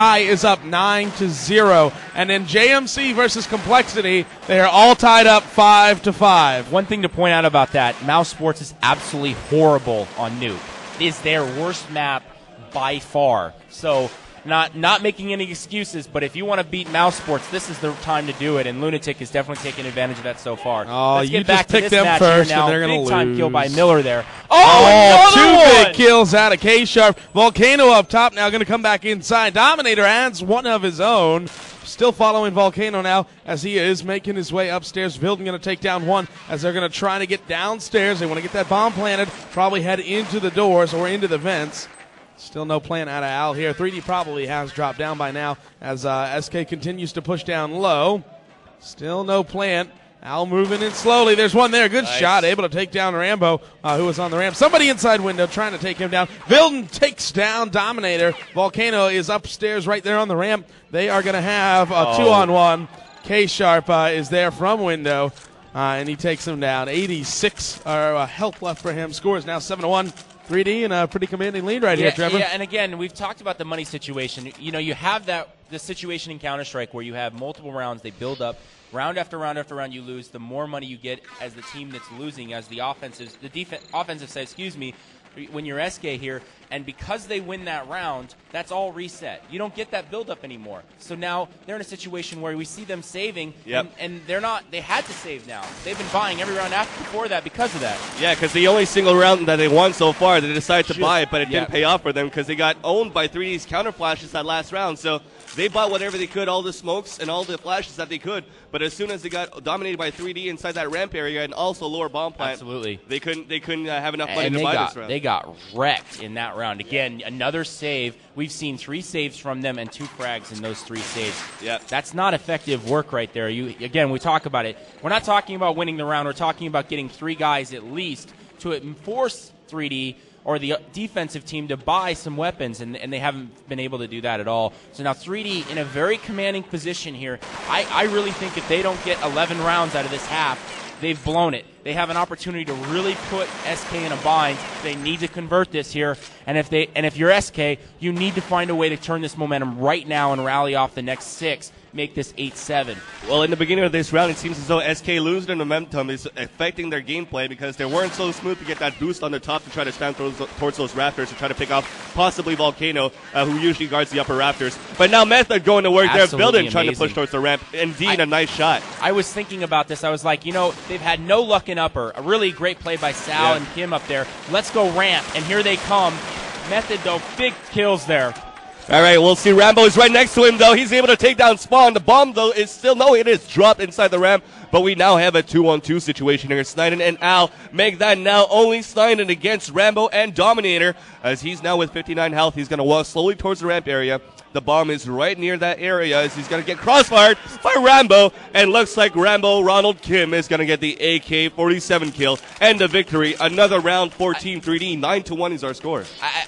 is up 9-0, and then JMC versus Complexity, they are all tied up 5-5. One thing to point out about that, Mouse Sports is absolutely horrible on Nuke. It is their worst map by far. So not making any excuses, but if you want to beat Mouse Sports, this is the time to do it, and Lunatic is definitely taking advantage of that so far. Oh, Let's you get back just picked to this them match first, here now. and they're going to lose. Big time kill by Miller there. Oh, another two one! big kills out of K-Sharp. Volcano up top now, going to come back inside. Dominator adds one of his own. Still following Volcano now as he is making his way upstairs. Vilden going to take down one as they're going to try to get downstairs. They want to get that bomb planted, probably head into the doors or into the vents. Still no plan out of Al here. 3D probably has dropped down by now as SK continues to push down low. Still no plan. Al moving in slowly. There's one there. Good shot. Able to take down Rambo, who was on the ramp. Somebody inside window trying to take him down. Vilden takes down Dominator. Volcano is upstairs right there on the ramp. They are going to have a 2-on-1. K-Sharp is there from window, and he takes him down. 86 health left for him. Score is now 7-1. 3D in a pretty commanding lead right here, Trevor. Yeah, and again, we've talked about the money situation. You know, you have the situation in Counter-Strike where you have multiple rounds, they build up. Round after round after round you lose, the more money you get as the team that's losing, as the offensive side, when you're SK here, and because they win that round, that's all reset. You don't get that build-up anymore. So now they're in a situation where we see them saving, and they had to save now. They've been buying every round before that because of that. Yeah, because the only single round that they won so far, they decided to buy it, but it didn't pay off for them because they got owned by 3D's counter flashes that last round. So they bought whatever they could, all the smokes and all the flashes that they could. But as soon as they got dominated by 3D inside that ramp area and also lower bomb plant, they couldn't have enough money to buy this round. They got wrecked in that round. Again, another save. We've seen 3 saves from them and 2 frags in those 3 saves. Yeah, that's not effective work right there. Again, we talk about it. We're not talking about winning the round. We're talking about getting 3 guys at least to force 3D or the defensive team to buy some weapons, and they haven't been able to do that at all. So now 3D in a very commanding position here. I really think if they don't get 11 rounds out of this half, they've blown it. They have an opportunity to really put SK in a bind. They need to convert this here, and if you're SK, you need to find a way to turn this momentum right now and rally off the next 6. Make this 8-7. Well, in the beginning of this round, it seems as though SK losing the momentum is affecting their gameplay because they weren't so smooth to get that boost on the top to try to stand towards those rafters to try to pick off possibly Volcano, who usually guards the upper rafters. But now Method going to work there, building, trying to push towards the ramp. Indeed, a nice shot. I was thinking about this. I was like, they've had no luck in upper. A really great play by Sal and Kim up there. Let's go ramp, and here they come. Method, though, big kills there. All right, we'll see. Rambo is right next to him, though. He's able to take down Spawn. The bomb, though, is still, it is dropped inside the ramp. But we now have a 2-on-2 situation here. Snyden and Al make that now only Snyden against Rambo and Dominator. As he's now with 59 health, he's going to walk slowly towards the ramp area. The bomb is right near that area as he's going to get crossfired by Rambo. And looks like Rambo Ronald Kim is going to get the AK-47 kill and the victory. Another round for Team 3D. 9-1 is our score.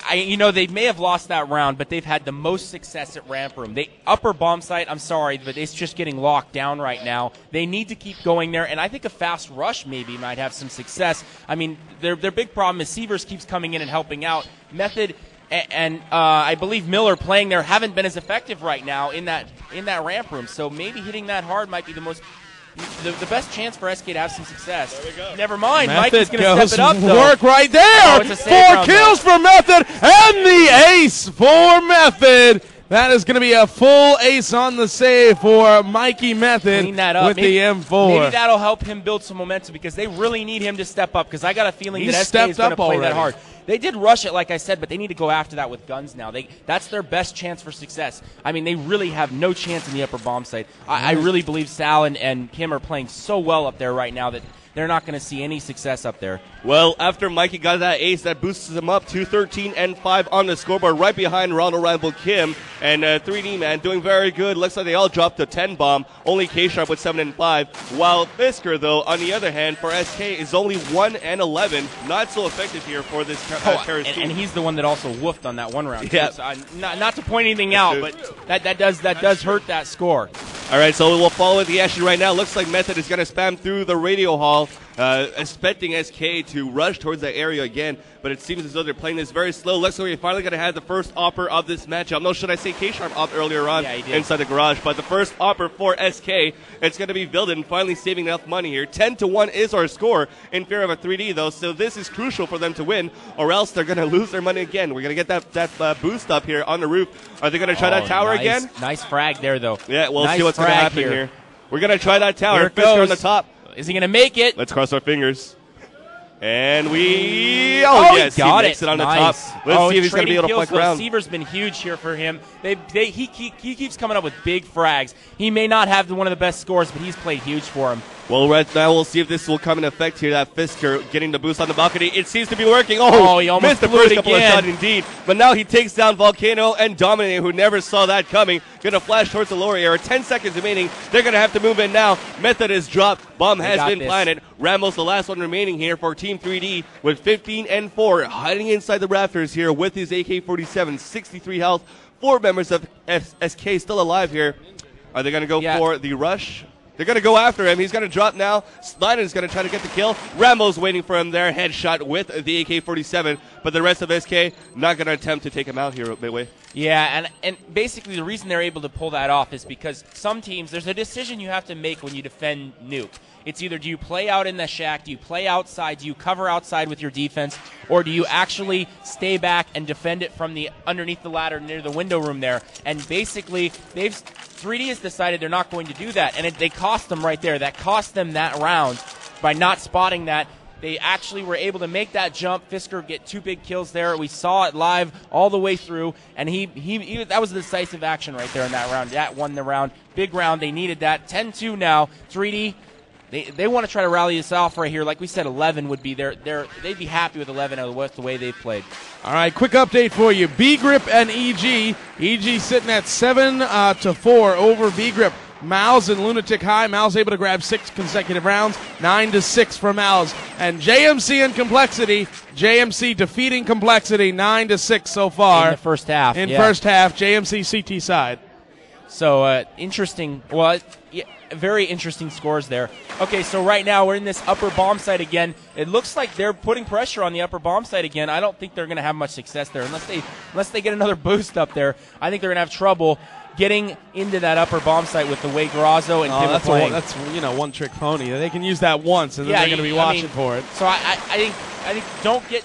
They may have lost that round, but they've had the most success at ramp room. Upper bomb site, I'm sorry, but it's just getting locked down right now. They need to keep going there, and I think a fast rush maybe might have some success. I mean, their big problem is Sievers keeps coming in and helping out. Method and I believe Miller playing there haven't been as effective right now in that ramp room. So maybe hitting that hard might be the best chance for SK to have some success. There we go. Never mind, Method Mikey's going to step it up, though. Work right there. 4 kills for Method and the ace for Method. That is going to be a full ace on the save for Mikey Method Clean that up. with the M4. Maybe that'll help him build some momentum because they really need him to step up because I got a feeling that SK is going to play that hard. They did rush it, like I said, but they need to go after that with guns now. That's their best chance for success. I mean, they really have no chance in the upper bomb site. I really believe Sal and Kim are playing so well up there right now that they're not going to see any success up there. Well, after Mikey got that ace, that boosts him up to 13-5 on the scoreboard, right behind Ronald Rambo Kim. And 3D, man, doing very good. Looks like they all dropped to 10 bomb. Only K-Sharp with 7-5. While Fisker, though, on the other hand, for SK, is only 1-11. Not so effective here for this terrorist team. And he's the one that also woofed on that one round. Yeah. So, not to point anything out, but that does hurt that score. All right, so we'll follow the action right now. Looks like Method is going to spam through the radio hall. expecting SK to rush towards that area again, but it seems as though they're playing this very slow. Looks like we're finally going to have the first opper of this matchup. No, should I say K-Sharp op earlier on inside the garage, but the first opper for SK, it's going to be Vilden finally saving enough money here. 10-1 is our score in favor of a 3D, though, so this is crucial for them to win, or else they're going to lose their money again. We're going to get that boost up here on the roof. Are they going to try that tower again? Nice frag there, though. Yeah, we'll see what's going to happen here. We're going to try that tower. Fisker on the top. Is he going to make it? Let's cross our fingers. And we... yes, he makes it on the top. Let's see if he's going to be able to flick around. Seaver's been huge here for him. He keeps coming up with big frags. He may not have one of the best scores, but he's played huge for him. Well, right now we'll see if this will come in effect here. That Fisker getting the boost on the balcony. It seems to be working. Oh, he almost missed the first couple of shots indeed. But now he takes down Volcano and Dominator, who never saw that coming. Going to flash towards the lower area. 10 seconds remaining. They're going to have to move in now. Method is dropped. Bomb has been planted. Rambo's the last one remaining here for Team 3D with 15-4. Hiding inside the rafters here with his AK-47. 63 health. 4 members of SK still alive here. Are they going to go for the rush? They're going to go after him. He's going to drop now. Snyder's going to try to get the kill. Rambo's waiting for him there. Headshot with the AK-47. But the rest of SK not going to attempt to take him out here midway. Yeah, and basically the reason they're able to pull that off is because some teams, there's a decision you have to make when you defend Nuke. It's either do you play out in the shack, do you play outside, do you cover outside with your defense, or do you actually stay back and defend it from the underneath the ladder near the window room there? And basically, 3D has decided they're not going to do that, and they cost them right there. That cost them that round by not spotting that. They actually were able to make that jump. Fisker get 2 big kills there. We saw it live all the way through, and he that was a decisive action right there in that round. That won the round. Big round. They needed that. 10-2 now. 3D. They want to try to rally this off right here. Like we said, 11 would be they'd be happy with 11 with the way they've played. All right, quick update for you. B-Grip and EG. EG sitting at 7-4 over B-Grip. Mouse and Lunatic High. Mouse able to grab 6 consecutive rounds. 9-6 for Mouse. And JMC and Complexity. JMC defeating Complexity 9-6 so far. In the first half. First half, JMC CT side. So interesting. Well, very interesting scores there. Okay, so right now we're in this upper bomb site again. It looks like they're putting pressure on the upper bomb site again. I don't think they're going to have much success there unless they get another boost up there. I think they're going to have trouble getting into that upper bomb site with the way Grazo and Kim are playing. That's one trick pony. They can use that once, and then they're going to be watching for it. So I think don't get.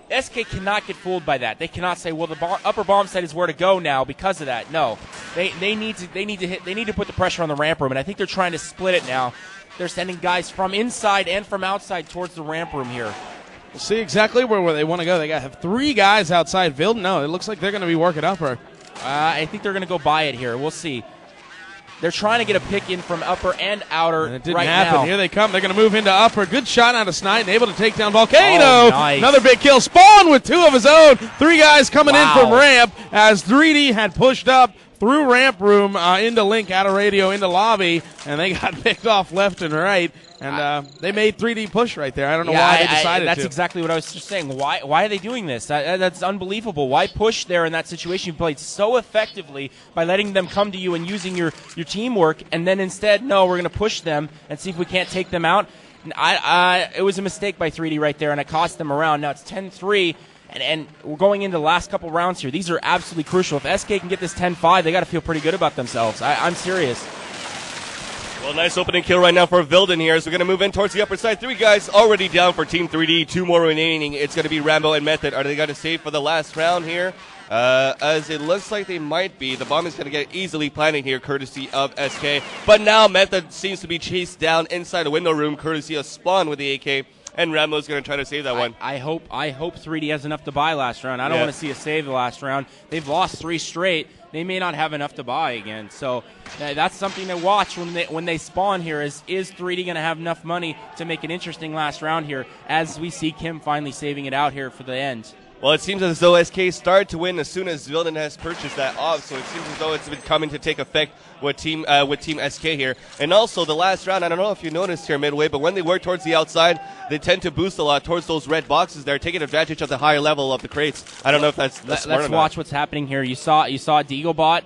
SK cannot get fooled by that. They cannot say, well, the upper bomb site is where to go now because of that. No, they need to put the pressure on the ramp room, and I think they're trying to split it now. They're sending guys from inside and from outside towards the ramp room here. We'll see exactly where they want to go. They have 3 guys outside Vilden. No, it looks like they're going to be working upper. I think they're going to go by it here. We'll see. They're trying to get a pick in from upper and outer. And it didn't right happen. Now. Here they come. They're going to move into upper. Good shot out of Snide, able to take down Volcano. Oh, nice. Another big kill. Spawn with 2 of his own. 3 guys coming in from ramp as 3D had pushed up through ramp room into Link, out of radio, into lobby, and they got picked off left and right. And they made 3D push right there. I don't know why they decided to. That's exactly what I was just saying. Why are they doing this? That's unbelievable. Why push there in that situation? You played so effectively by letting them come to you and using your teamwork, and then instead, no, we're going to push them and see if we can't take them out. It was a mistake by 3D right there, and it cost them a round. Now it's 10-3. And we're going into the last couple rounds here. These are absolutely crucial. If SK can get this 10-5, they got to feel pretty good about themselves. I'm serious. Well, nice opening kill right now for Vilden here. So we're going to move in towards the upper side. 3 guys already down for Team 3D. 2 more remaining. It's going to be Rambo and Method. Are they going to save for the last round here? As it looks like they might be. The bomb is going to get easily planted here, courtesy of SK. But now Method seems to be chased down inside the window room, courtesy of Spawn with the AK. And Rambo's going to try to save that one. I hope 3D has enough to buy last round. I don't want to see a save the last round. They've lost 3 straight. They may not have enough to buy again. So that's something to watch when they spawn here. Is 3D going to have enough money to make an interesting last round here as we see Kim finally saving it out here for the end? Well, it seems as though SK started to win as soon as Vilden has purchased that off, so it seems as though it's been coming to take effect with Team SK here. And also, the last round, I don't know if you noticed here midway, but when they work towards the outside, they tend to boost a lot towards those red boxes there, taking advantage of the higher level of the crates. I don't know if that's smart or not. Let's watch what's happening here. You saw Deaglebot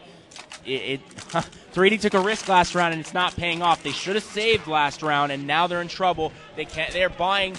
3D took a risk last round, and it's not paying off. They should have saved last round, and now they're in trouble. They're buying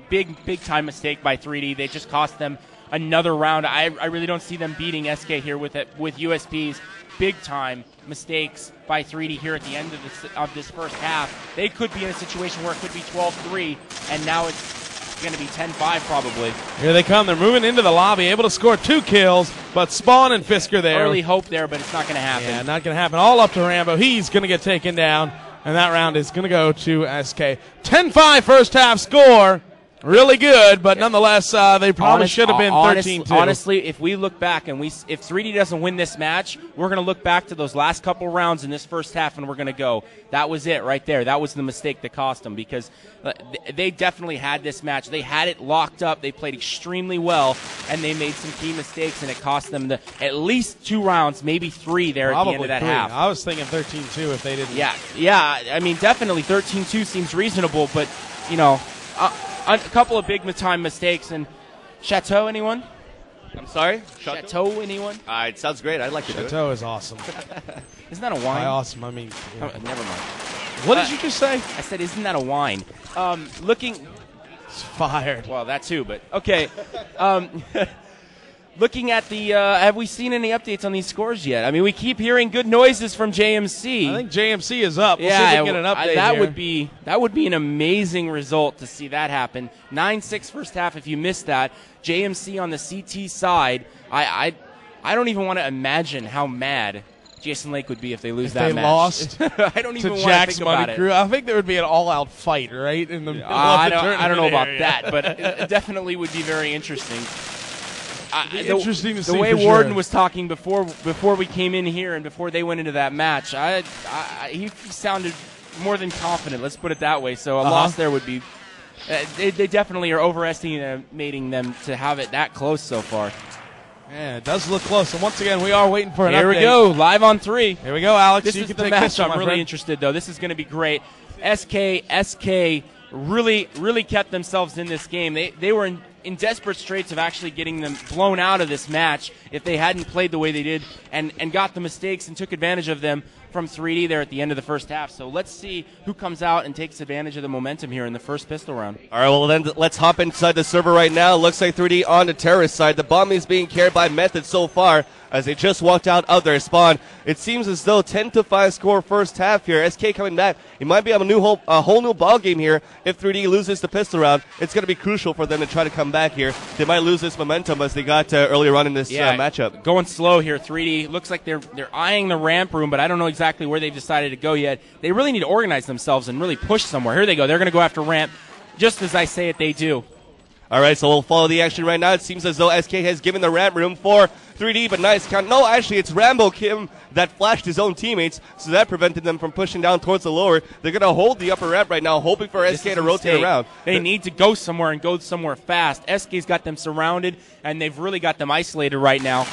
big time mistake by 3D. They just cost them another round. I really don't see them beating SK here with USP's big time mistakes by 3D here at the end of this first half. They could be in a situation where it could be 12-3, and now it's going to be 10-5 probably. Here they come. They're moving into the lobby, able to score 2 kills, but Spawn and Fisker there. Early hope there, but it's not going to happen. Yeah, not going to happen. All up to Rambo. He's going to get taken down, and that round is going to go to SK. 10-5 first half score. Really good, but nonetheless, they probably should have been 13-2. Honestly, if we look back and if 3D doesn't win this match, we're going to look back to those last couple rounds in this first half, and we're going to go, that was it right there. That was the mistake that cost them, because they definitely had this match. They had it locked up. They played extremely well, and they made some key mistakes, and it cost them at least 2 rounds, maybe 3 there probably at the end of that 3. half. I was thinking 13-2 if they didn't. Yeah. I mean, definitely 13-2 seems reasonable, but, a couple of big time mistakes. And Chateau, anyone? I'm sorry? Chateau, anyone? It sounds great. I'd like to do it. Chateau is awesome. Isn't that a wine? By awesome, I mean... Oh, never mind. What did you just say? I said, isn't that a wine? It's fired. Well, that too, but... Okay. Looking at the... have we seen any updates on these scores yet? I mean, we keep hearing good noises from JMC. I think JMC is up. We'll see if we can get an update that would be an amazing result to see that happen. 9-6 first half if you missed that. JMC on the CT side, I don't even want to imagine how mad Jason Lake would be if they lose that match. They lost I don't even to want Jack's to think about Money Crew. I think there would be an all-out fight, right? In the middle of the tournament I don't know about area. that, but it definitely would be very interesting. Interesting to see. The way for Warden sure. was talking before we came in here and before they went into that match, he sounded more than confident. Let's put it that way. So a loss there would be. They definitely are overestimating them to have it that close so far. Yeah, it does look close. And once again, we are waiting for an update. Here we go, live on 3. Here we go, Alex. This you is can the take match this one, I'm my really friend. interested, though. This is going to be great. SK really kept themselves in this game. They were in desperate straits of actually getting them blown out of this match if they hadn't played the way they did and got the mistakes and took advantage of them from 3D there at the end of the first half. So let's see who comes out and takes advantage of the momentum here in the first pistol round. All right, well, then let's hop inside the server right now. Looks like 3D on the terrorist side. The bomb is being carried by Method so far as they just walked out of their spawn. It seems as though 10-5 score first half here. SK coming back. It might be a whole new ball game here. If 3D loses the pistol round, it's going to be crucial for them to try to come back here. They might lose this momentum as they got earlier on in this matchup. Going slow here. 3D looks like they're eyeing the ramp room, but I don't know exactly where they've decided to go yet. They really need to organize themselves and really push somewhere. Here they go. They're going to go after ramp, just as I say it, they do. All right, so we'll follow the action right now. It seems as though SK has given the ramp room for 3D, but nice count. No, actually, it's Rambo Kim that flashed his own teammates, so that prevented them from pushing down towards the lower. They're going to hold the upper ramp right now, hoping for SK to rotate around. They need to go somewhere and go somewhere fast. SK's got them surrounded, and they've really got them isolated right now.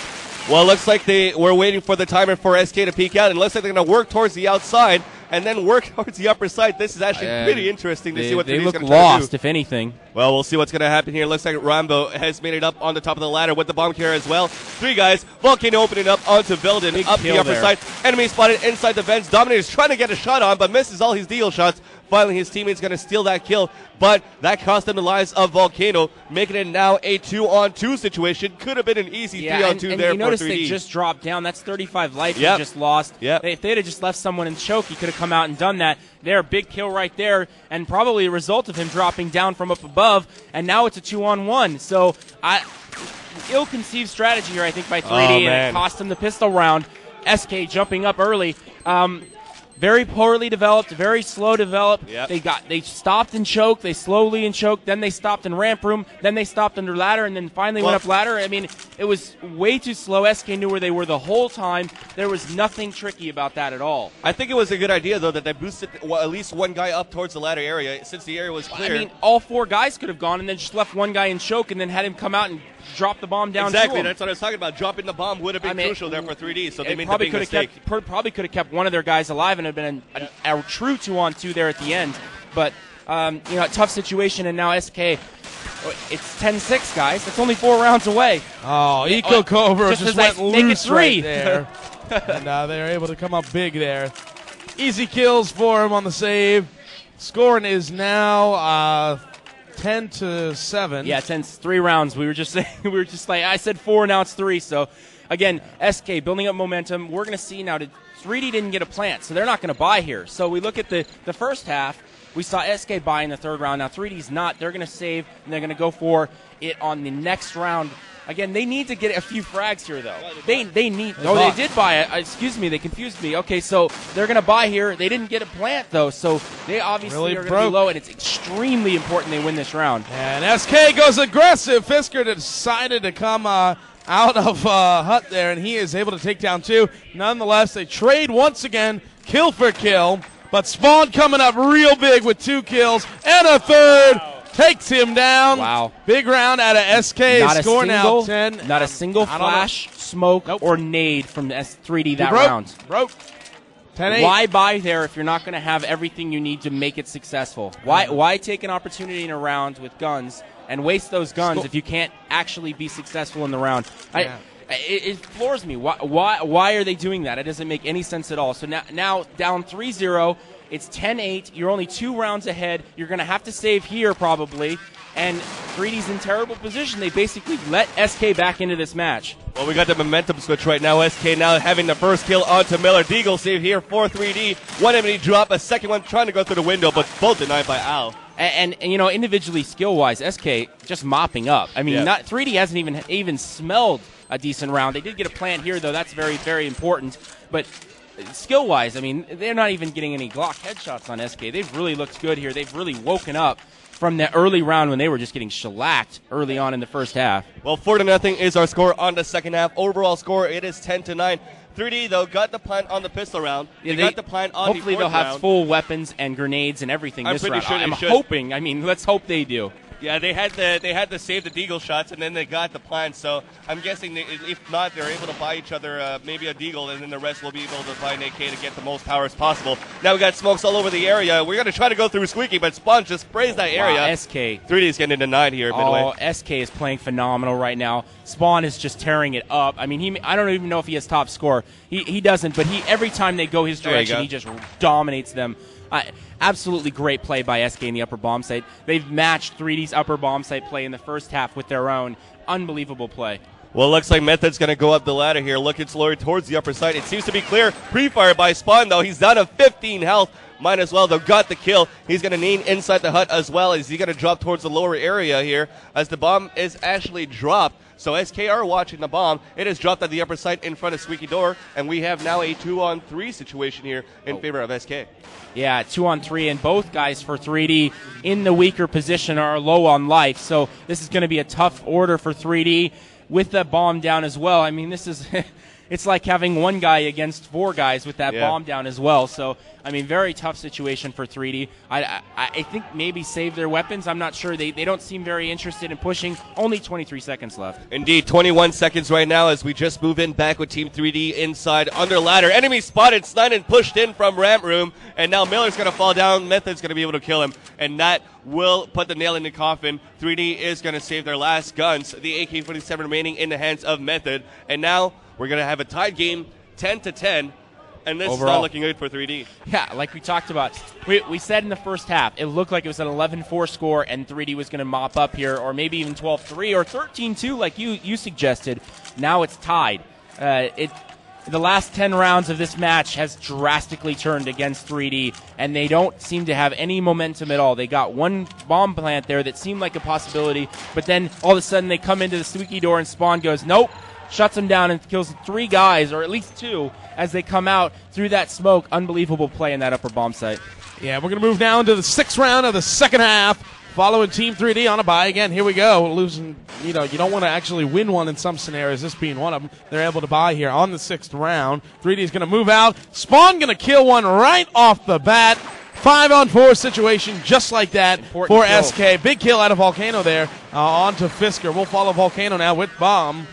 Well, it looks like they were waiting for the timer for SK to peek out, and it looks like they're going to work towards the outside and then work towards the upper side. This is actually pretty interesting to see what 3D's going to try to do. They look lost, if anything. Well, we'll see what's going to happen here. Looks like Rambo has made it up on the top of the ladder with the bomb carrier as well. 3 guys. Volcano opening up onto Vilden, up the upper side. Enemy spotted inside the vents. Dominator's trying to get a shot on, but misses all his deal shots. Finally, his teammate's going to steal that kill, but that cost them the lives of Volcano, making it now a 2-on-2 situation. Could have been an easy 3-on-2 there you for notice 3D. They just dropped down. That's 35 life they just lost. Yep. If they'd have just left someone in choke, he could have come out and done that. There, big kill right there, and probably a result of him dropping down from up above, and now it's a 2-on-1. So, ill-conceived strategy here, I think, by 3D, and it cost him the pistol round. SK jumping up early. Very poorly developed, very slow developed. Yep. They stopped and choked, they slowly and choked, then they stopped in ramp room, then they stopped under ladder, and then finally went up ladder. I mean, it was way too slow. SK knew where they were the whole time. There was nothing tricky about that at all. I think it was a good idea, though, that they boosted at least one guy up towards the ladder area since the area was clear. I mean, all 4 guys could have gone and then just left one guy in choke and then had him come out and drop the bomb down Exactly, to him. that's what I was talking about. Dropping the bomb would have been crucial there for 3D, so they made the big probably mistake. Probably could have kept one of their guys alive and have been a true 2-on-2 there at the end. But, a tough situation, and now SK, it's 10-6, guys. It's only 4 rounds away. Oh, Eco Cobra just went make it loose 3. right there. And they're able to come up big there. Easy kills for him on the save. Scoring is now 10-7. Yeah, 3 rounds. We were just saying, I said 4, now it's 3. So, again, SK building up momentum. We're going to see now, 3D didn't get a plant, so they're not going to buy here. So we look at the first half. We saw SK buy in the third round. Now 3D's not. They're going to save, and they're going to go for it on the next round. Again, they need to get a few frags here, though. They need. Oh, they did buy it. Excuse me, they confused me. Okay, so they're going to buy here. They didn't get a plant, though, so they obviously really are going to be low, and it's extremely important they win this round. And SK goes aggressive. Fisker decided to come out of Hut there, and he is able to take down 2. Nonetheless, they trade once again, kill for kill. But Spawn coming up real big with 2 kills and a third. Wow. Takes him down. Wow. Big round out of SK. Score now 10. Not a single flash, smoke, or nade from S3D that round. Broke. 10-8. Why buy there if you're not going to have everything you need to make it successful? Why take an opportunity in a round with guns and waste those guns if you can't actually be successful in the round? It floors me. Why are they doing that? It doesn't make any sense at all. So now down 3-0. It's 10-8. You're only 2 rounds ahead. You're going to have to save here probably. And 3D's in terrible position. They basically let SK back into this match. Well, we got the momentum switch right now. SK now having the first kill onto Miller. Deagle save here for 3D. One enemy drop, a second one trying to go through the window, but both denied by Al. And you know, individually, skill-wise, SK just mopping up. I mean, 3D hasn't even smelled a decent round. They did get a plant here, though. That's very, very important. But skill-wise, I mean, they're not even getting any Glock headshots on SK. They've really looked good here. They've really woken up from that early round when they were just getting shellacked early on in the first half. Well, 4-0 is our score on the second half. Overall score, it is 10-9. 3D, though, got the plant on the pistol round. They got the plant on hopefully the fourth they'll have round. Full weapons and grenades and everything this round. Sure I'm hoping. I mean, let's hope they do. Yeah, they had to save the Deagle shots, and then they got the plant. So I'm guessing if not, they're able to buy each other maybe a Deagle, and then the rest will be able to buy an AK to get the most power as possible. Now we got smokes all over the area. We're going to try to go through Squeaky, but Spawn just sprays that area. Wow, SK. 3D is getting into 9 here midway. Oh, SK is playing phenomenal right now. Spawn is just tearing it up. I mean, I don't even know if he has top score. He doesn't, but every time they go his direction, he just dominates them. Absolutely great play by SK in the upper bomb site. They've matched 3D's upper bomb site play in the first half with their own. Unbelievable play. Well, it looks like Method's going to go up the ladder here. Looking slowly towards the upper side. It seems to be clear. Pre-fire by Spawn, though. He's down to 15 health. Might as well, though. Got the kill. He's going to lean inside the hut as well. Is he going to drop towards the lower area here as the bomb is actually dropped? So SK are watching the bomb. It is dropped at the upper side in front of Squeaky Door, and we have now a 2-on-3 situation here in favor of SK. Yeah, 2-on-3, and both guys for 3D in the weaker position are low on life. So this is going to be a tough order for 3D with that bomb down as well. I mean, this is it's like having one guy against 4 guys with that bomb down as well. So, I mean, very tough situation for 3D. I think maybe save their weapons. I'm not sure. They don't seem very interested in pushing. Only 23 seconds left. Indeed, 21 seconds right now as we just move in back with Team 3D inside under ladder. Enemy spotted, sniped and pushed in from ramp room. And now Miller's going to fall down. Method's going to be able to kill him. And that will put the nail in the coffin. 3D is going to save their last guns. The AK-47 remaining in the hands of Method. And now we're going to have a tied game, 10-10. And this overall is not looking good for 3D. Yeah, like we talked about. We said in the first half, it looked like it was an 11-4 score, and 3D was going to mop up here, or maybe even 12-3 or 13-2 like you suggested. Now it's tied. The last 10 rounds of this match has drastically turned against 3D, and they don't seem to have any momentum at all. They got one bomb plant there that seemed like a possibility, but then all of a sudden they come into the Squeaky Door and Spawn goes, nope, shuts them down and kills 3 guys, or at least 2, as they come out through that smoke. Unbelievable play in that upper bomb site. Yeah, we're going to move now into the 6th round of the second half, following Team 3D on a bye. Again, here we go. Losing, you don't want to actually win one in some scenarios, this being one of them. They're able to buy here on the 6th round. 3D is going to move out. Spawn going to kill one right off the bat. 5-on-4 situation just like that for SK. Big kill out of Volcano there onto Fisker. We'll follow Volcano now with bomb,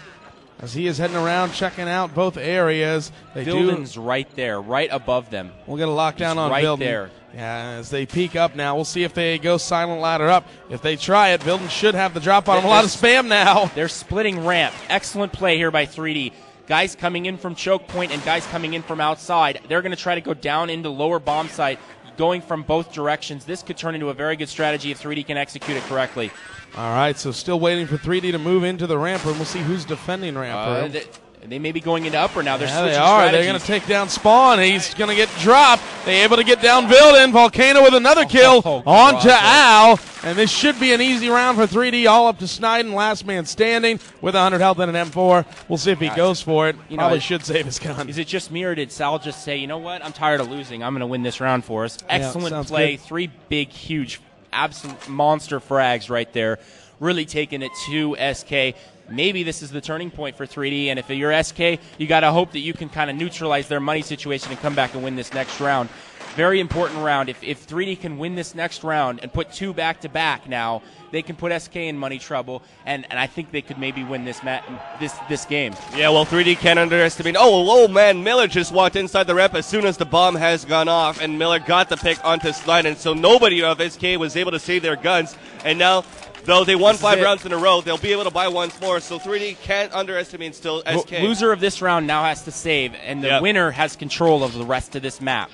as he is heading around, checking out both areas. Vilden's right there, right above them. We'll get a lockdown on right Vilden. There. Yeah, as they peek up now, we'll see if they go silent ladder up. If they try it, Vilden should have the drop on him. A lot of spam now. They're splitting ramp. Excellent play here by 3D. guys coming in from choke point and guys coming in from outside. They're going to try to go down into lower bomb site, going from both directions. This could turn into a very good strategy if 3D can execute it correctly. All right, so still waiting for 3D to move into the ramp room. We'll see who's defending ramp room. They may be going into upper now. They're Yeah, switching they are. strategies. They're going to take down Spawn. He's going to get dropped. They able to get down Vilden. Volcano with another kill on to Al. And this should be an easy round for 3D. All up to Sniden, last man standing with 100 health and an M4. We'll see if he goes for it. Probably should save his gun. Is it just me, or did Sal just say, you know what, I'm tired of losing. I'm going to win this round for us. Excellent play. Good. 3 big, huge, absolute monster frags right there. Really taking it to SK. Maybe this is the turning point for 3D, and if you're SK, you got to hope that you can kind of neutralize their money situation and come back and win this next round. Very important round. If 3D can win this next round and put 2 back-to-back now, they can put SK in money trouble, and I think they could maybe win this game. Yeah, well, 3D can't underestimate. Oh, man, Miller just walked inside the ramp as soon as the bomb has gone off, and Miller got the pick onto Sniden, so nobody of SK was able to save their guns, and now, though they won 5 rounds in a row, they'll be able to buy once more, so 3D can't underestimate still SK. Loser of this round now has to save, and the winner has control of the rest of this map.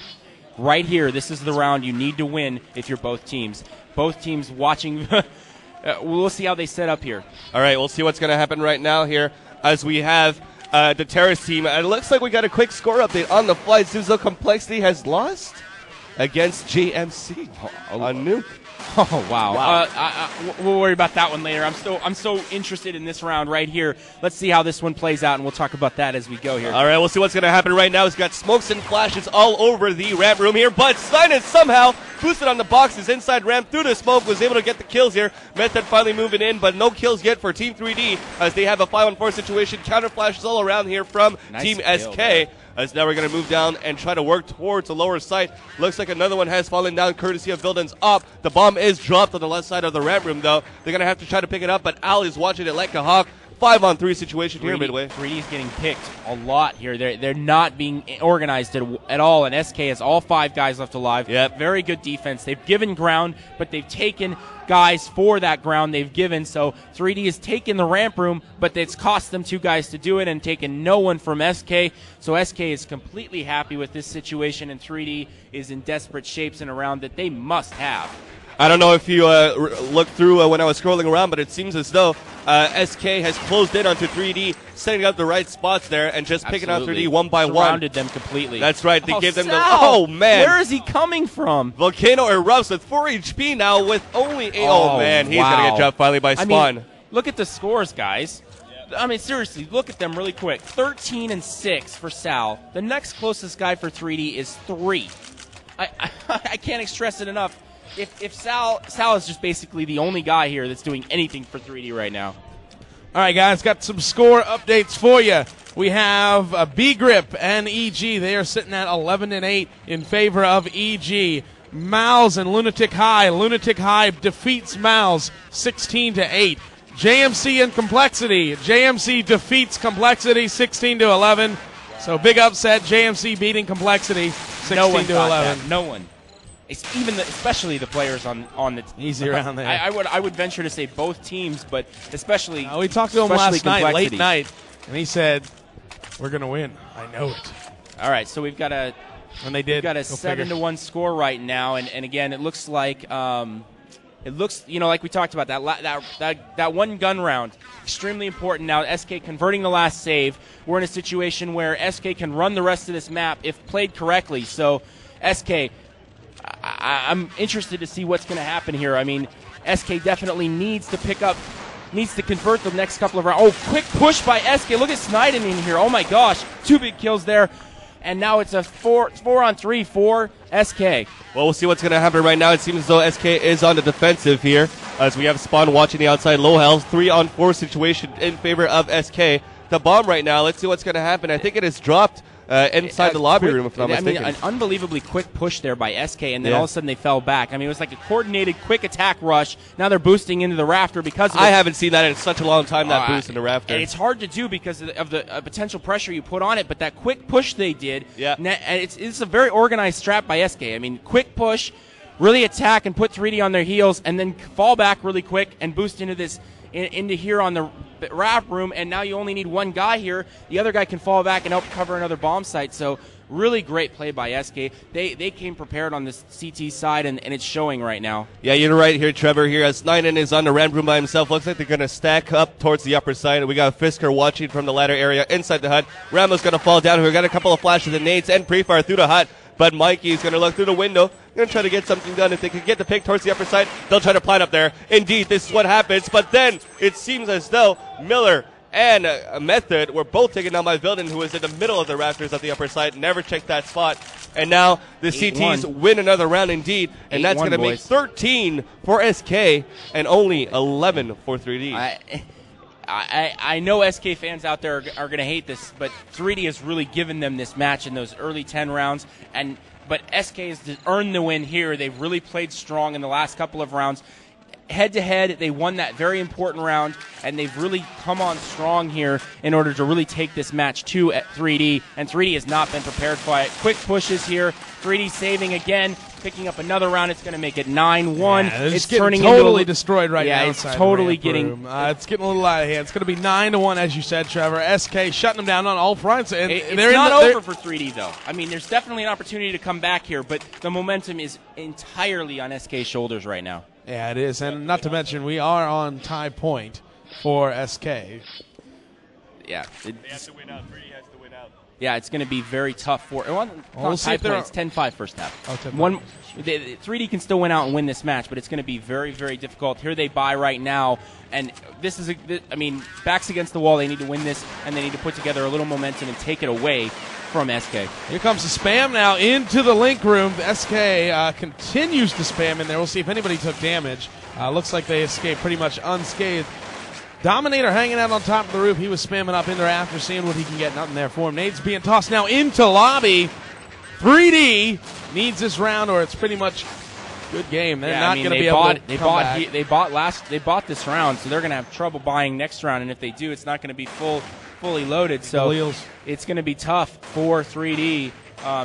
Right here, this is the round you need to win if you're both teams. Both teams watching. We'll see how they set up here. All right, we'll see what's going to happen right now here as we have the Terrace team. It looks like we got a quick score update on the fly. Zuzo Complexity has lost against JMC on Nuke. Oh, wow. We'll worry about that one later. I'm so interested in this round right here. Let's see how this one plays out, and we'll talk about that as we go here. All right, we'll see what's going to happen right now. He's got smokes and flashes all over the ramp room here, but Stein somehow boosted on the boxes inside ramp through the smoke, was able to get the kills here. Method finally moving in, but no kills yet for Team 3D as they have a 5-on-4 situation. Counter flashes all around here from Team SK. There. As now we're going to move down and try to work towards the lower site. Looks like another one has fallen down courtesy of Vilden's up. The bomb is dropped on the left side of the ramp room, though. They're going to have to try to pick it up, but Al is watching it like a hawk. 5-on-3 situation here midway. 3D is getting picked a lot here. They're not being organized at all, and SK has all 5 guys left alive. Yep. Very good defense. They've given ground, but they've taken guys for that ground they've given. So 3D has taken the ramp room, but it's cost them 2 guys to do it and taken no one from SK. So SK is completely happy with this situation, and 3D is in desperate shapes in a round that they must have. I don't know if you looked through when I was scrolling around, but it seems as though SK has closed in onto 3D, setting up the right spots there, and just picking out 3D one by one. Surrounded them completely. That's right. They gave them Sal! the... Oh, man. Where is he coming from? Volcano erupts with 4 HP now with only... Oh, man. He's going to get dropped finally by Spawn. I mean, look at the scores, guys. I mean, seriously, look at them really quick. 13 and 6 for Sal. The next closest guy for 3D is 3. I can't stress it enough. If Sal is just basically the only guy here that's doing anything for 3D right now. All right, guys, got some score updates for you. We have B-Grip and EG. They are sitting at 11 and 8 in favor of EG. Mouse and Lunatic High. Lunatic High defeats Mouse 16 to 8. JMC and Complexity. JMC defeats Complexity 16 to 11. So big upset. JMC beating Complexity 16 no one to thought 11. That. No one. It's especially the players on the easy around there. I would venture to say both teams, but especially. We talked to him last night, late Complexity. night, and he said, "We're gonna win. I know it." All right, so we've got a and they did. We've got a 7-1 score right now, and again, it looks like like we talked about that one gun round, extremely important. Now SK converting the last save. We're in a situation where SK can run the rest of this map if played correctly. So SK. I'm interested to see what's going to happen here. I mean, SK definitely needs to convert the next couple of rounds. Oh, quick push by SK. Look at Sniden in here. Oh, my gosh. 2 big kills there. And now it's a 4-on-3 for SK. Well, we'll see what's going to happen right now. It seems as though SK is on the defensive here as we have Spawn watching the outside low health. 3-on-4 situation in favor of SK. The bomb right now, let's see what's going to happen. I think it is dropped inside the lobby room, if I'm not mistaken. I mean, an unbelievably quick push there by SK, and then all of a sudden they fell back. I mean, it was like a coordinated, quick attack rush. Now they're boosting into the rafter because of I haven't seen that in such a long time, that boost in the rafter. And it's hard to do because of the potential pressure you put on it, but that quick push they did, and it's a very organized strat by SK. I mean, quick push, really attack and put 3D on their heels, and then fall back really quick and boost into this into here on the wrap room, and now you only need one guy here. The other guy can fall back and help cover another bomb site. So really great play by SK. They came prepared on this CT side, and it's showing right now. Yeah, you're right here, Trevor. Here as Snyden is on the ramp room by himself. Looks like they're going to stack up towards the upper side. We got Fisker watching from the ladder area inside the hut. Rambo's going to fall down. We got a couple of flashes and nades and pre-fire through the hut. But Mikey's going to look through the window. Going to try to get something done. If they can get the pick towards the upper side, they'll try to plant up there. Indeed, this is what happens. But then it seems as though Miller and Method were both taken down by Vilden, who was in the middle of the rafters of the upper side. Never checked that spot. And now the CTs win another round indeed. And that's going to make 13 for SK and only 11 for 3D. I know SK fans out there are going to hate this, but 3D has really given them this match in those early 10 rounds. But SK has earned the win here. They've really played strong in the last couple of rounds. Head-to-head, they won that very important round, and they've really come on strong here in order to really take this match to 3D, and 3D has not been prepared for it. Quick pushes here. 3D saving again, picking up another round. It's going to make it 9-1. Yeah, it's turning totally destroyed right now. Yeah, it's totally getting. It's getting a little out of hand. It's going to be 9-1, as you said, Trevor. SK shutting them down on all fronts. And it's not over for 3D, though. I mean, there's definitely an opportunity to come back here, but the momentum is entirely on SK's shoulders right now. Yeah, it is. And not to mention, we are on tie point for SK. Yeah. They have to win out. 3D has to win out. Yeah, it's going to be very tough for. We'll see if it's 10-5 first half. Oh, 10-5. 3D can still win out and win this match, but it's going to be very, very difficult. Here they buy right now, and this is backs against the wall. They need to win this, and they need to put together a little momentum and take it away from SK. Here comes the spam now into the link room. SK continues to spam in there. We'll see if anybody took damage. Looks like they escaped pretty much unscathed. Dominator hanging out on top of the roof. He was spamming up in there after seeing what he can get. Nothing there for him. Nades being tossed now into lobby. 3D needs this round, or it's pretty much good game. They're not going to be able to come back. They bought this round, so they're going to have trouble buying next round. And if they do, it's not going to be fully loaded. So it's going to be tough for 3D.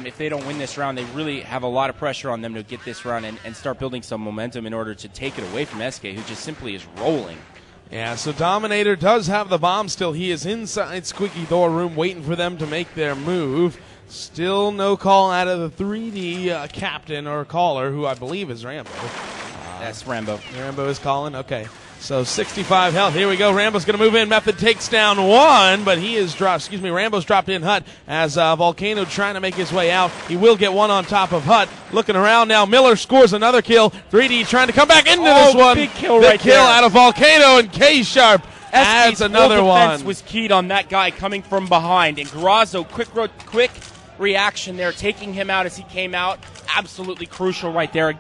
If they don't win this round, they really have a lot of pressure on them to get this round and start building some momentum in order to take it away from SK, who just simply is rolling. Yeah, so Dominator does have the bomb still. He is inside Squeaky Door Room waiting for them to make their move. Still no call out of the 3D captain or caller, who I believe is Rambo. That's Rambo. Rambo is calling? Okay. So 65 health. Here we go. Rambo's going to move in. Method takes down one, but he is dropped. Rambo's dropped in Hut as Volcano trying to make his way out. He will get one on top of Hut. Looking around now. Miller scores another kill. 3D trying to come back into this one. Big kill right there. Out of Volcano, and K-Sharp adds SK's another full defense one. Was keyed on that guy coming from behind. And Grazzo, quick reaction there, taking him out as he came out. Absolutely crucial right there.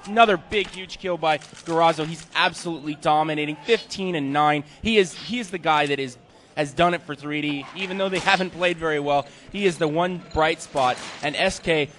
Another big, huge kill by Grazzo. He's absolutely dominating. 15-9. He is the guy that has done it for 3D. Even though they haven't played very well, he is the one bright spot. And SK,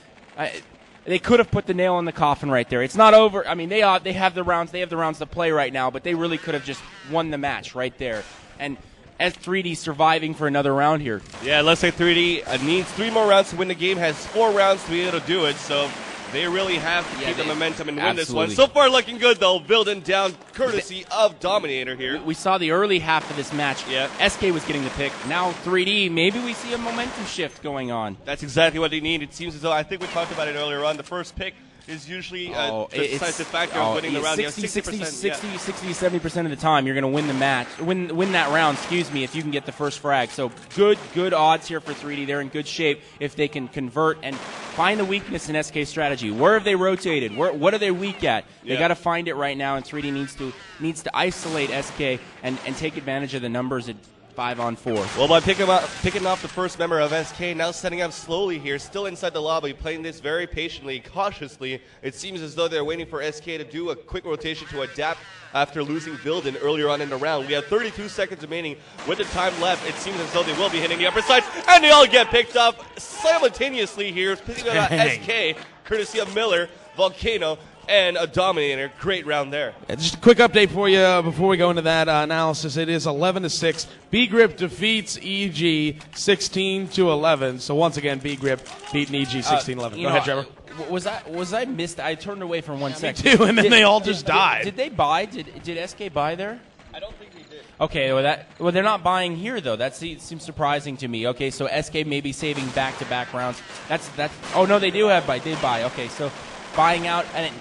they could have put the nail in the coffin right there. It's not over. I mean, they have the rounds. They have the rounds to play right now, but they really could have just won the match right there. And as 3D surviving for another round here. Yeah, let's say 3D needs 3 more rounds to win the game, has 4 rounds to be able to do it, so they really have to keep the momentum and win this one. So far looking good, though, building down courtesy of Dominator here. We saw the early half of this match. Yeah. SK was getting the pick. Now 3D, maybe we see a momentum shift going on. That's exactly what they need. It seems as though, I think we talked about it earlier on, the first pick is usually a decisive factor of winning the round. 60 to 70% of the time, you're going to win the match, win that round, if you can get the first frag. So good odds here for 3D. They're in good shape if they can convert and find the weakness in SK strategy. Where have they rotated? What are they weak at? They got to find it right now, and 3D needs to isolate SK and take advantage of the numbers at 5-on-4. Well, by picking off the first member of SK, now setting up slowly here, still inside the lobby, playing this very patiently, cautiously. It seems as though they're waiting for SK to do a quick rotation to adapt after losing Vilden earlier on in the round. We have 32 seconds remaining. With the time left, it seems as though they will be hitting the upper side, and they all get picked up simultaneously here, picking up SK, courtesy of Miller, Volcano, and a Dominator. Great round there. Just a quick update for you before we go into that analysis. It is 11-6. B-Grip defeats EG 16-11. So once again, B-Grip beating EG 16-11. Go ahead, Trevor. Was I missed? I turned away for 1 second. Me too, and then they all just died. Did they buy? Did SK buy there? I don't think they did. Okay, well, they're not buying here though. That seems surprising to me. Okay, so SK may be saving back-to-back rounds. That's. Oh no, they do have buy. They buy. Okay, so buying out and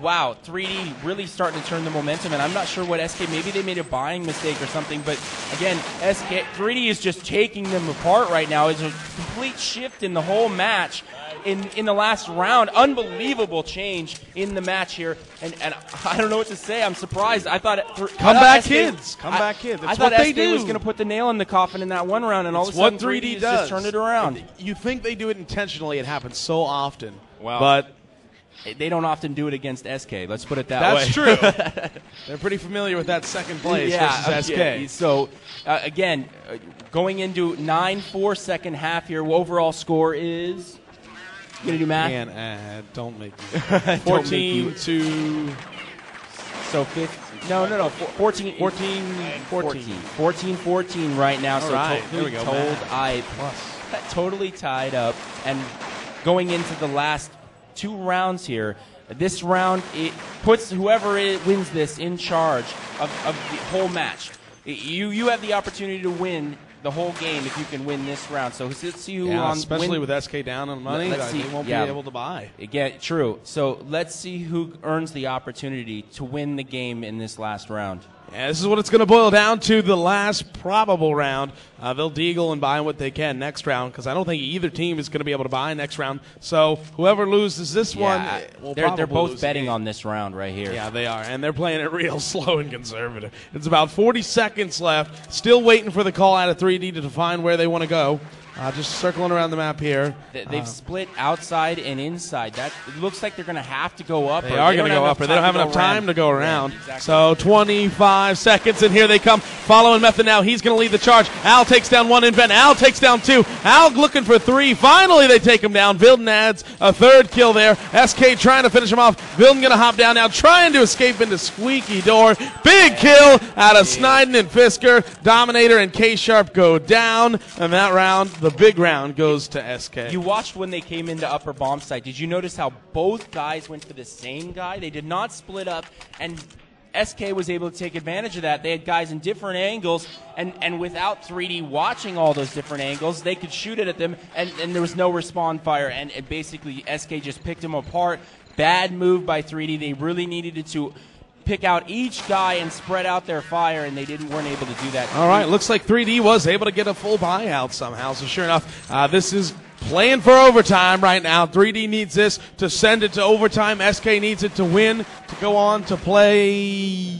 wow, 3D really starting to turn the momentum. And I'm not sure what SK. Maybe they made a buying mistake or something. But again, 3D is just taking them apart right now. It's a complete shift in the whole match. In the last round, unbelievable change in the match here, and I don't know what to say. I'm surprised. I thought come back, kids. I thought SK was going to put the nail in the coffin in that one round, and all of a sudden 3D just turned it around. You think they do it intentionally? It happens so often. Well, but they don't often do it against SK. Let's put it that way. That's true. They're pretty familiar with that second place versus SK. Yeah. So again, going into 9-4 second half here. Overall score is. You gonna do math? Man, don't make me. 14 to. So 14 right now. So right. There we go. Totally tied up. And going into the last 2 rounds here, this round it puts whoever wins this in charge of the whole match. You have the opportunity to win the whole game if you can win this round. So let's see who especially with SK down on money, they won't be able to buy. Again, true. So let's see who earns the opportunity to win the game in this last round. Yeah, this is what it's going to boil down to, the last probable round. They'll deagle and buy what they can next round because I don't think either team is going to be able to buy next round. So whoever loses this one, they're both betting on this round right here. Yeah, they are, and they're playing it real slow and conservative. It's about 40 seconds left. Still waiting for the call out of 3D to define where they want to go. Just circling around the map here. They've split outside and inside. It looks like they're going to have to go up. They are going to go up, or they don't have enough time to go around. Yeah, exactly. So 25 seconds, and here they come. Following Method now. He's going to lead the charge. Al takes down 1 invent. Al takes down 2. Al looking for 3. Finally, they take him down. Vilden adds a 3rd kill there. SK trying to finish him off. Vilden going to hop down now, trying to escape into Squeaky Door. Big kill out of Sniden and Fisker. Dominator and K-Sharp go down, and that round, the big round, goes to SK. You watched when they came into upper bomb site. Did you notice how both guys went for the same guy? They did not split up, and SK was able to take advantage of that. They had guys in different angles, and without 3D watching all those different angles, they could shoot it at them, and there was no respawn fire, and basically SK just picked them apart. Bad move by 3D. They really needed to pick out each guy and spread out their fire, and they weren't able to do that. All right, looks like 3D was able to get a full buyout somehow. So sure enough, this is playing for overtime right now. 3D needs this to send it to overtime. SK needs it to win to go on to play.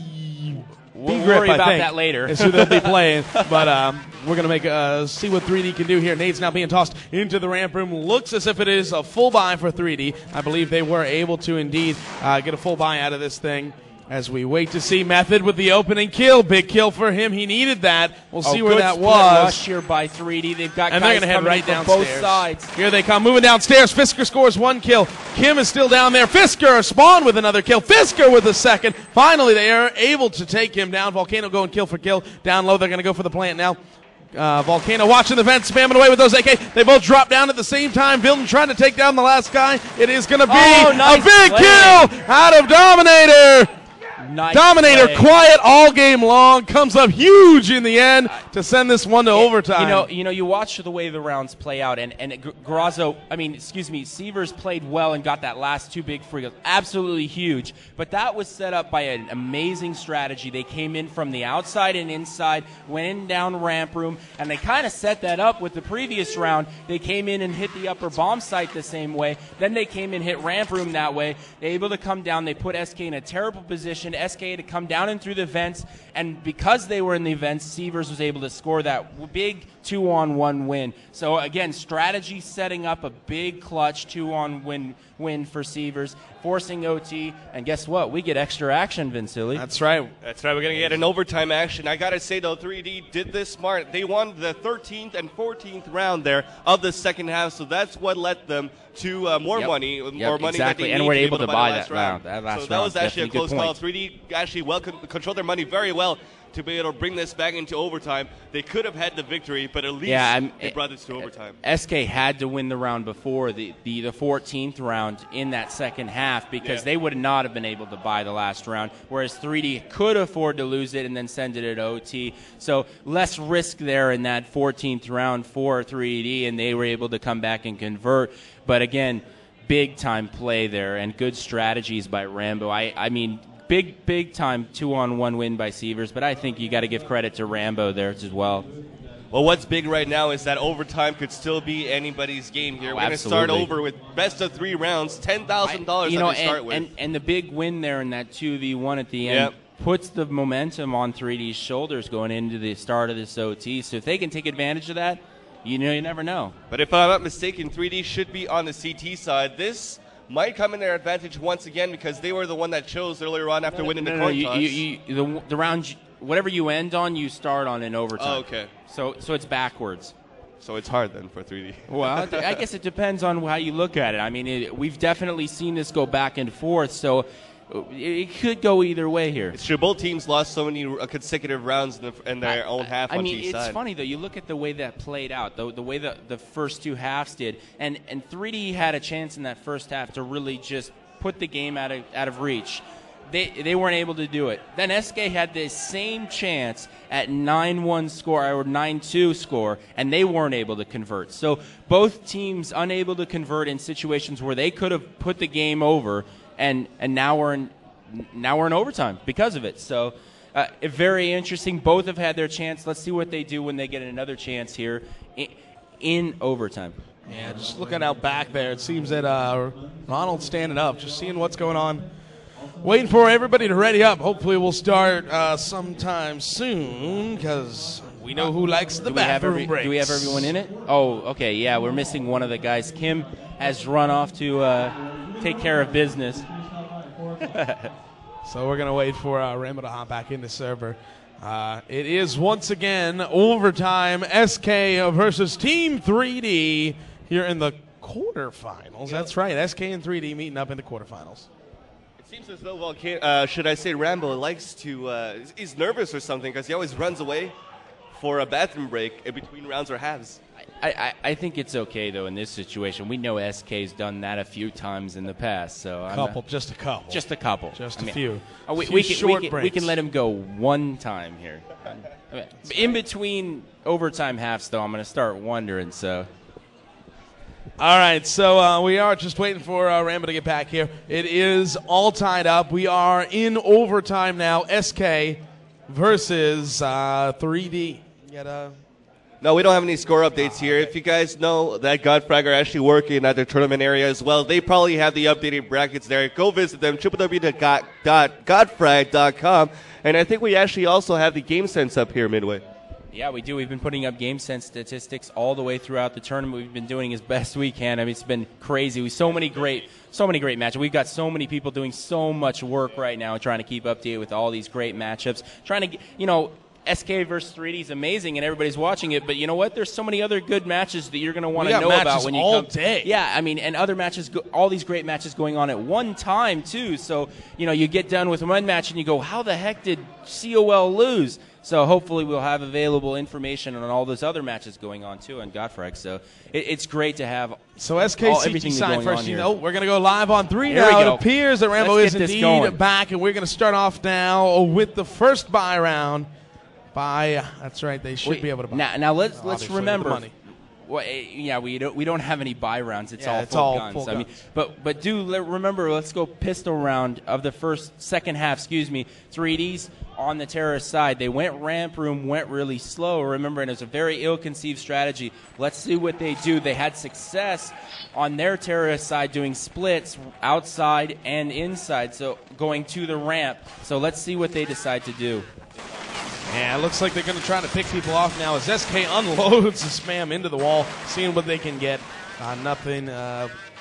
We'll worry about that later. Is who they'll be playing, but we're gonna make see what 3D can do here. Nade's now being tossed into the ramp room. Looks as if it is a full buy for 3D. I believe they were able to indeed get a full buy out of this thing. As we wait to see Method with the opening kill. Big kill for him. He needed that. We'll see where that was. Rush here by 3D. They've got and guys they're going to head right downstairs. Both sides. Here they come, moving downstairs. Fisker scores 1 kill. Kim is still down there. Fisker spawned with another kill. Fisker with a second. Finally, they are able to take him down. Volcano going kill for kill. Down low, they're going to go for the plant now. Volcano watching the vent, spamming away with those AK. They both drop down at the same time. Vilden trying to take down the last guy. It is going to be nice a big kill out of Dominator. Nice Dominator play. Quiet all game long, comes up huge in the end to send this one to overtime. You watch the way the rounds play out, and Sievers played well and got that last 2 big free goals. Absolutely huge. But that was set up by an amazing strategy. They came in from the outside and inside, went in down ramp room, and they kind of set that up with the previous round. They came in and hit the upper bomb site the same way. Then they came in, hit ramp room that way. They were able to come down. They put SK in a terrible position. SK to come down and through the vents, and because they were in the vents, Sievers was able to score that big 2-on-1 win. So again, strategy setting up a big clutch 2-on-1 win for Sievers, forcing OT, and guess what? We get extra action, Vincili. That's right. That's right. We're going to get an overtime action. I got to say, though, 3D did this smart. They won the 13th and 14th round there of the second half, so that's what led them to more money, more money exactly. that they and need we're to able to buy that round. round. So that was actually a close call. 3D actually controlled their money very well. to be able to bring this back into overtime. They could have had the victory, but at least they brought this to overtime. SK had to win the round before the 14th round in that second half because they would not have been able to buy the last round, whereas 3D could afford to lose it and then send it at OT. So less risk there in that 14th round for 3D, and they were able to come back and convert. But again, big-time play there and good strategies by Rambo. I mean, big time 2-on-1 win by Sievers, but I think you got to give credit to Rambo there as well. Well, what's big right now is that overtime could still be anybody's game here. We're going to start over with best of 3 rounds, $10,000 to start with. And the big win there in that 2v1 at the end puts the momentum on 3D's shoulders going into the start of this OT. So if they can take advantage of that, you never know. But if I'm not mistaken, 3D should be on the CT side. This might come in their advantage once again because they were the one that chose earlier on after winning the coin toss. The round, whatever you end on, you start on in overtime. Oh, okay. So it's backwards. So it's hard then for 3D. Well, I guess it depends on how you look at it. I mean, we've definitely seen this go back and forth, so it could go either way here. It's true. Both teams lost so many consecutive rounds in their own half on each side. It's funny, though. You look at the way that played out, the way the first 2 halves did, and 3D had a chance in that first half to really just put the game out of reach. They weren't able to do it. Then SK had the same chance at 9-1 score or 9-2 score, and they weren't able to convert. So both teams unable to convert in situations where they could have put the game over, and now we're in overtime because of it. So very interesting. Both have had their chance. Let's see what they do when they get another chance here in overtime. Yeah, just looking out back there, it seems that Ronald's standing up, just seeing what's going on. Waiting for everybody to ready up. Hopefully we'll start sometime soon because we know who likes the bathroom breaks. Do we have everyone in it? Oh, okay, yeah, we're missing one of the guys. Kim has run off to take care of business. So we're going to wait for Rambo to hop back in the server. It is once again overtime, SK versus Team 3D here in the quarterfinals. That's right, SK and 3D meeting up in the quarterfinals. It seems as though should I say Rambo likes to, he's nervous or something because he always runs away for a bathroom break in between rounds or halves. I think it's okay, though, in this situation. We know SK's done that a few times in the past. So just a couple. Just a couple. Just a few. We can let him go one time here. In between overtime halves, though, I'm going to start wondering. So. All right, so we are just waiting for Rambo to get back here. It is all tied up. We are in overtime now. SK versus 3D. No, we don't have any score updates here. If you guys know that Godfrag are actually working at their tournament area as well, they probably have the updated brackets there. Go visit them, www.godfrag.com. And I think we actually also have the game sense up here midway. Yeah, we do. We've been putting up game sense statistics all the way throughout the tournament. We've been doing as best we can. I mean, it's been crazy. So many great matches. We've got so many people doing so much work right now trying to keep up to date with all these great matchups. Trying to, SK versus 3D is amazing, and everybody's watching it. But you know what? There's so many other good matches that you're going to want to know about when you all come. Day. Yeah, I mean, and other matches, all these great matches going on at one time too. So you get done with one match and you go, how the heck did COL lose? So hopefully we'll have available information on all those other matches going on too on Godfrag. So it's great to have. So everything side first. We're going to go live on 3 Here now. we go. It appears that Rambo is indeed back, and we're going to start off now with the first buy round. That's right. They should be able to buy. Now let's remember. Well, yeah, we don't have any buy rounds. It's all full guns. Full guns. But remember. Let's go pistol round of the second half. 3Ds on the terrorist side. They went ramp room, went really slow. Remember, and it was a very ill-conceived strategy. Let's see what they do. They had success on their terrorist side doing splits outside and inside, so going to the ramp. So let's see what they decide to do. Yeah, it looks like they're going to try to pick people off now as SK unloads the spam into the wall, seeing what they can get. Nothing.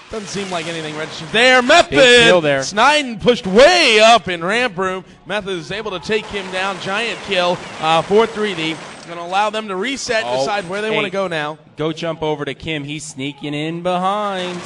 Doesn't seem like anything registered there. Method! Big kill there. Sniden pushed way up in ramp room. Method is able to take him down. Giant kill for 3D. Going to allow them to reset and decide where they want to go now. Go jump over to Kim. He's sneaking in behind.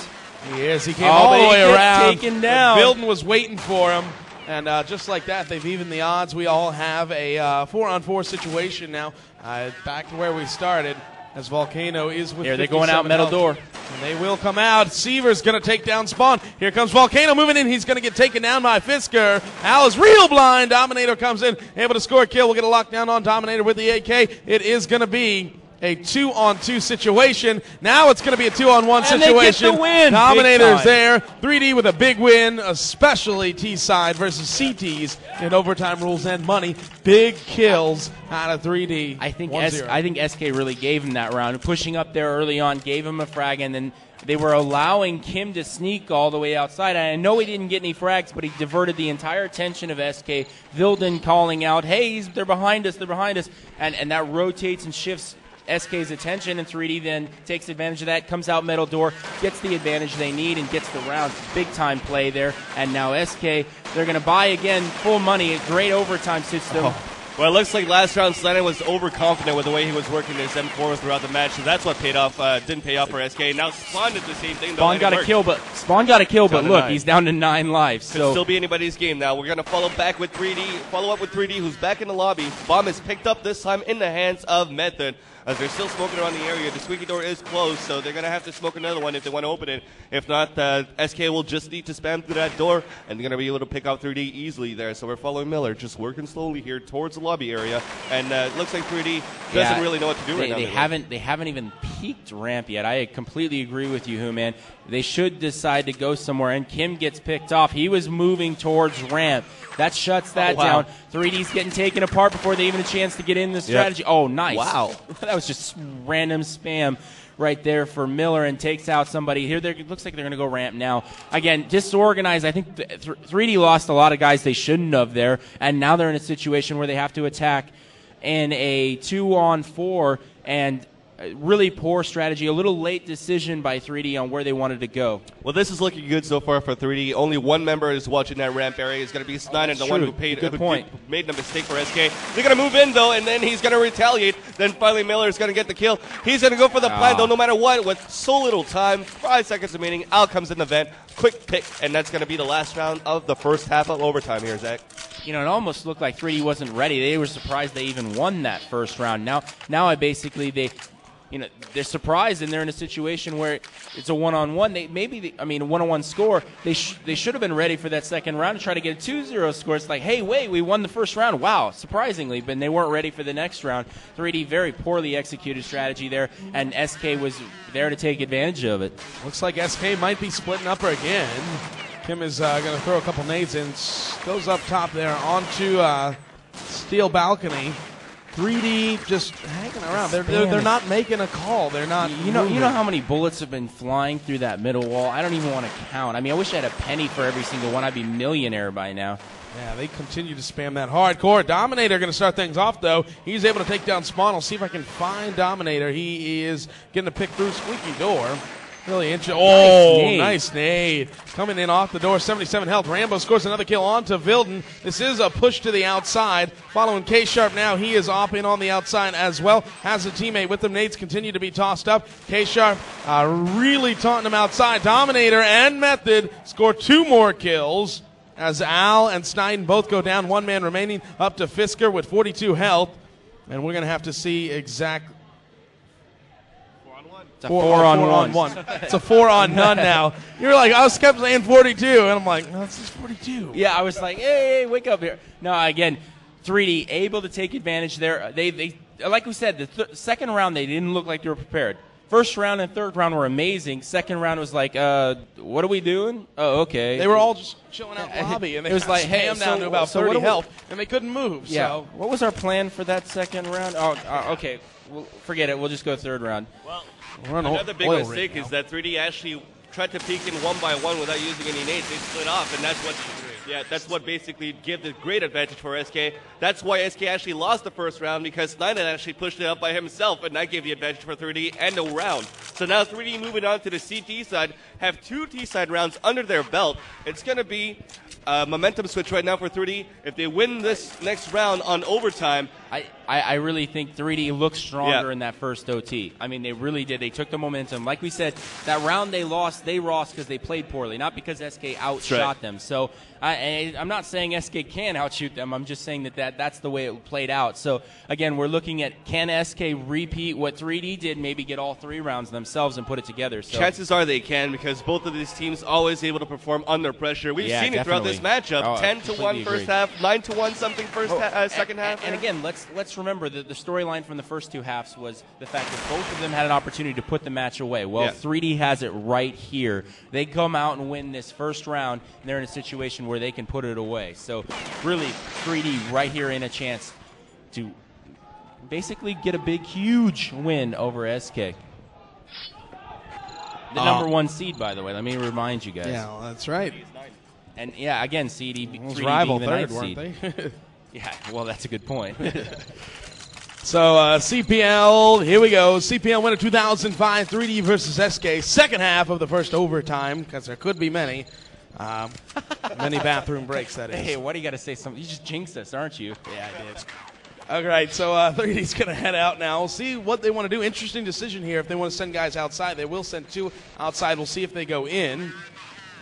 He is. He came all the way around. Taken down. Vilden was waiting for him. And just like that, they've evened the odds. We all have a 4-on-4 situation now. Back to where we started, as Volcano is with. Here they're going out middle door. And they will come out. Seaver's going to take down Spawn. Here comes Volcano moving in. He's going to get taken down by Fisker. Al is real blind. Dominator comes in, able to score a kill. We'll get a lockdown on Dominator with the AK. It is going to be a 2-on-2 situation. Now it's going to be a 2-on-1 situation. They get the win. Dominator's there. 3D with a big win, especially T-side versus CTs in overtime rules and money. Big kills out of 3D. I think SK really gave him that round. Pushing up there early on, gave him a frag, and then they were allowing Kim to sneak all the way outside. I know he didn't get any frags, but he diverted the entire attention of SK. Vilden calling out, hey, they're behind us, and that rotates and shifts SK's attention, and 3D then takes advantage of that, comes out middle door, gets the advantage they need, and gets the round. Big time play there. And now SK, they're going to buy again full money, a great overtime system. Well, it looks like last round Slannon was overconfident with the way he was working his M4 throughout the match, so that's what paid off. Didn't pay off for SK. Now Spawn did the same thing. Spawn got a kill, but look, he's down to 9 lives. Could still be anybody's game now. We're going to follow up with 3D, who's back in the lobby. Bomb is picked up this time in the hands of Method. As they're still smoking around the area. The squeaky door is closed, so they're going to have to smoke another one if they want to open it. If not, SK will just need to spam through that door, and they're going to be able to pick out 3D easily there. So we're following Miller, just working slowly here towards the lobby area. And it looks like 3D doesn't really know what to do right now. They haven't even peaked ramp yet. I completely agree with you, man. They should decide to go somewhere, and Kim gets picked off. He was moving towards ramp. That shuts that down. 3D's getting taken apart before they even a chance to get in the strategy. Yep. Oh, nice. Wow. That was just random spam right there for Miller, and takes out somebody. Here, it looks like they're going to go ramp now. Again, disorganized. I think 3D lost a lot of guys they shouldn't have there, and now they're in a situation where they have to attack in a 2-on-4, and really poor strategy. A little late decision by 3D on where they wanted to go. Well, this is looking good so far for 3D. Only one member is watching that ramp area. It's going to be Snyder, the one who made a mistake for SK. They're going to move in, though, and then he's going to retaliate. Then finally Miller is going to get the kill. He's going to go for the plant, though, no matter what. With so little time, 5 seconds remaining, Al comes in the vent. Quick pick, and that's going to be the last round of the first half of overtime here, Zach. It almost looked like 3D wasn't ready. They were surprised they even won that first round. Now they're surprised, and they're in a situation where it's a one-on-one. A one-on-one score. They should have been ready for that second round to try to get a 2-0 score. It's like, hey, wait, we won the first round. Wow, surprisingly, but they weren't ready for the next round. 3D very poorly executed strategy there, and SK was there to take advantage of it. Looks like SK might be splitting up again. Kim is going to throw a couple nades in. Goes up top there onto steel balcony. 3D just hanging around. They're not making a call. They're not. You know how many bullets have been flying through that middle wall? I don't even want to count. I wish I had a penny for every single one. I'd be millionaire by now. Yeah, they continue to spam that hardcore. Dominator going to start things off, though. He's able to take down Spawn. I'll see if I can find Dominator. He is getting to pick through squeaky door. Really interesting. Oh, nice nade. Coming in off the door, 77 health. Rambo scores another kill onto Vilden. This is a push to the outside. Following K-Sharp now. He is off in on the outside as well. Has a teammate with him. Nades continue to be tossed up. K-Sharp really taunting him outside. Dominator and Method score 2 more kills as Al and Snyden both go down. 1 man remaining up to Fisker with 42 health. And we're going to have to see exactly. It's a 4-on-1. It's a 4-on-none now. You're like, I was kept saying 42, and I'm like, no, it's just 42. Yeah, I was like, hey, wake up here. No, again, 3D able to take advantage there. They like we said, the second round they didn't look like they were prepared. First round and third round were amazing. Second round was like, what are we doing? Oh, okay. They were all just chilling out in the lobby, and they was like, hey, down to about 30 health, and they couldn't move. Yeah. So what was our plan for that second round? Okay. Well, forget it. We'll just go third round. Well, another big mistake is that 3D actually tried to peek in 1 by 1 without using any nades. They split off, and that's what basically gave the great advantage for SK. That's why SK actually lost the first round, because Snyder actually pushed it up by himself, and that gave the advantage for 3D and a round. So now 3D moving on to the CT side, have 2 T-side rounds under their belt. It's going to be a momentum switch right now for 3D. If they win this next round on overtime, I really think 3D looked stronger in that first OT. They really did. They took the momentum. Like we said, that round they lost because they played poorly, not because SK outshot them. So I'm not saying SK can outshoot them. I'm just saying that's the way it played out. So, again, we're looking at can SK repeat what 3D did, maybe get all 3 rounds themselves and put it together. So chances are they can, because both of these teams always able to perform under pressure. We've seen it throughout this matchup. 10-1 first half, 9-1 something second half. And again, let's remember that the storyline from the first 2 halves was the fact that both of them had an opportunity to put the match away. Well, 3D has it right here. They come out and win this first round, and they're in a situation where they can put it away. So really, 3D right here in a chance to basically get a big, huge win over SK. The number 1 seed, by the way. Let me remind you guys. Yeah, well, that's right. And yeah, again, 3D rival being the third, 9th weren't seed. they? Yeah, well, that's a good point. So CPL, here we go. CPL winner 2005, 3D versus SK. Second half of the first overtime, because there could be many. Many bathroom breaks, that is. Hey, what do you got to say? You just jinxed us, aren't you? Yeah, I did. All right, so 3D's going to head out now. We'll see what they want to do. Interesting decision here. If they want to send guys outside, they will send 2 outside. We'll see if they go in.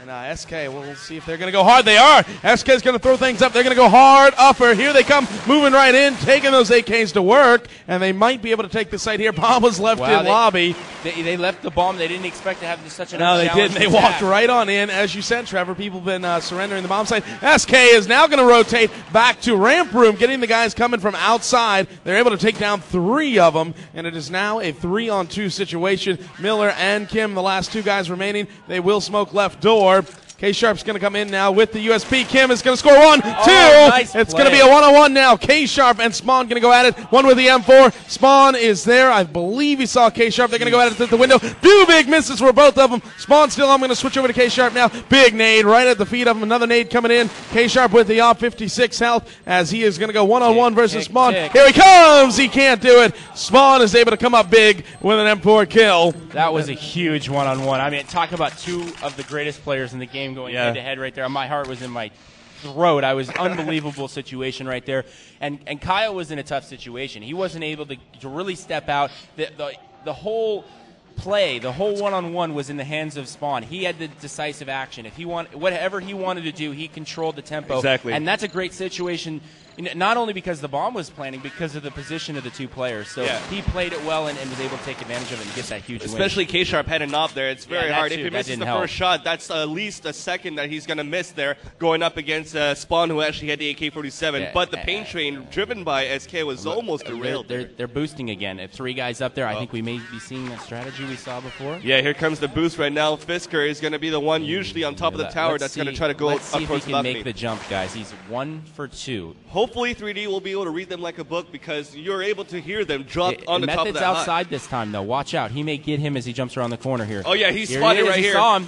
And SK, we'll see if they're going to go hard. They are. SK's going to throw things up. They're going to go hard upper. Here they come, moving right in, taking those AKs to work, and they might be able to take the site here. Bomb was left in lobby. They left the bomb. They didn't expect to have such an No, they didn't. They walked right on in. As you said, Trevor, people have been surrendering the bomb site. SK is now going to rotate back to ramp room, getting the guys coming from outside. They're able to take down 3 of them, and it is now a 3-on-2 situation. Miller and Kim, the last 2 guys remaining, they will smoke left door. K-Sharp's going to come in now with the USP. Kim is going to score 1, 2. Nice it's play. going to be a 1-on-1 now. K-Sharp and Spawn going to go at it. One with the M4. Spawn is there. I believe he saw K-Sharp. They're going to go at it at the window. 2 big misses for both of them. Spawn still. I'm going to switch over to K-Sharp now. Big nade right at the feet of him. Another nade coming in. K-Sharp with the op 56 health as he is going to go 1-on-1 versus Spawn. Here he comes. He can't do it. Spawn is able to come up big with an M4 kill. That was a huge 1-on-1. I mean, talk about 2 of the greatest players in the game going head-to-head right there. My heart was in my throat. I was unbelievable situation right there. And Kyle was in a tough situation. He wasn't able to really step out. The whole play, the whole 1-on-1 was in the hands of Spawn. He had the decisive action. If he whatever he wanted to do, he controlled the tempo. Exactly. And that's a great situation, not only because the bomb was planning, because of the position of the 2 players. So he played it well and was able to take advantage of it and get that huge win. Especially K-Sharp had a knob there. It's very hard. If he misses the help. first shot, that's at least a second that he's going to miss there going up against Spawn, who actually had the AK-47. Yeah, but the pain train driven by SK was almost derailed. They're boosting again. If 3 guys up there, I think we may be seeing that strategy we saw before. Yeah, here comes the boost right now. Fisker is going to be the one usually on top of the tower that's going to try to go up towards the balcony. Let's see if he can make the jump, guys. He's 1 for 2. Hopefully 3D will be able to read them like a book, because you're able to hear them drop on the top of Method's that outside hut. this time, though. Watch out. He may get him as he jumps around the corner here. Oh, yeah, he's spotted right here. He saw him.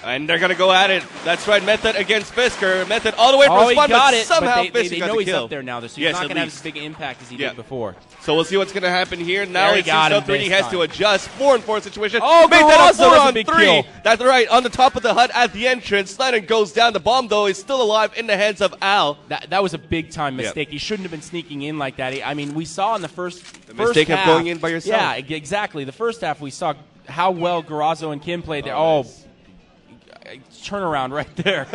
And they're going to go at it. That's right, Method against Fisker. Method all the way from he Spawn, got but it. somehow But they Fisker know got the he's kill. up there now, so he's not going to have as big an impact as he did before. So we'll see what's going to happen here. Now There he it seems got though him 3D this has time. to adjust. 4-on-4 situation. Oh, Made that a Garazo was a 4-on-3. big kill. That's right, on the top of the hut at the entrance. Snyder goes down. The bomb, though, is still alive in the hands of Al. That was a big-time mistake. He shouldn't have been sneaking in like that. I mean, we saw in the first mistake half, of going in by yourself. Yeah, exactly. The first half, we saw how well Garazo and Kim played there. Turnaround right there.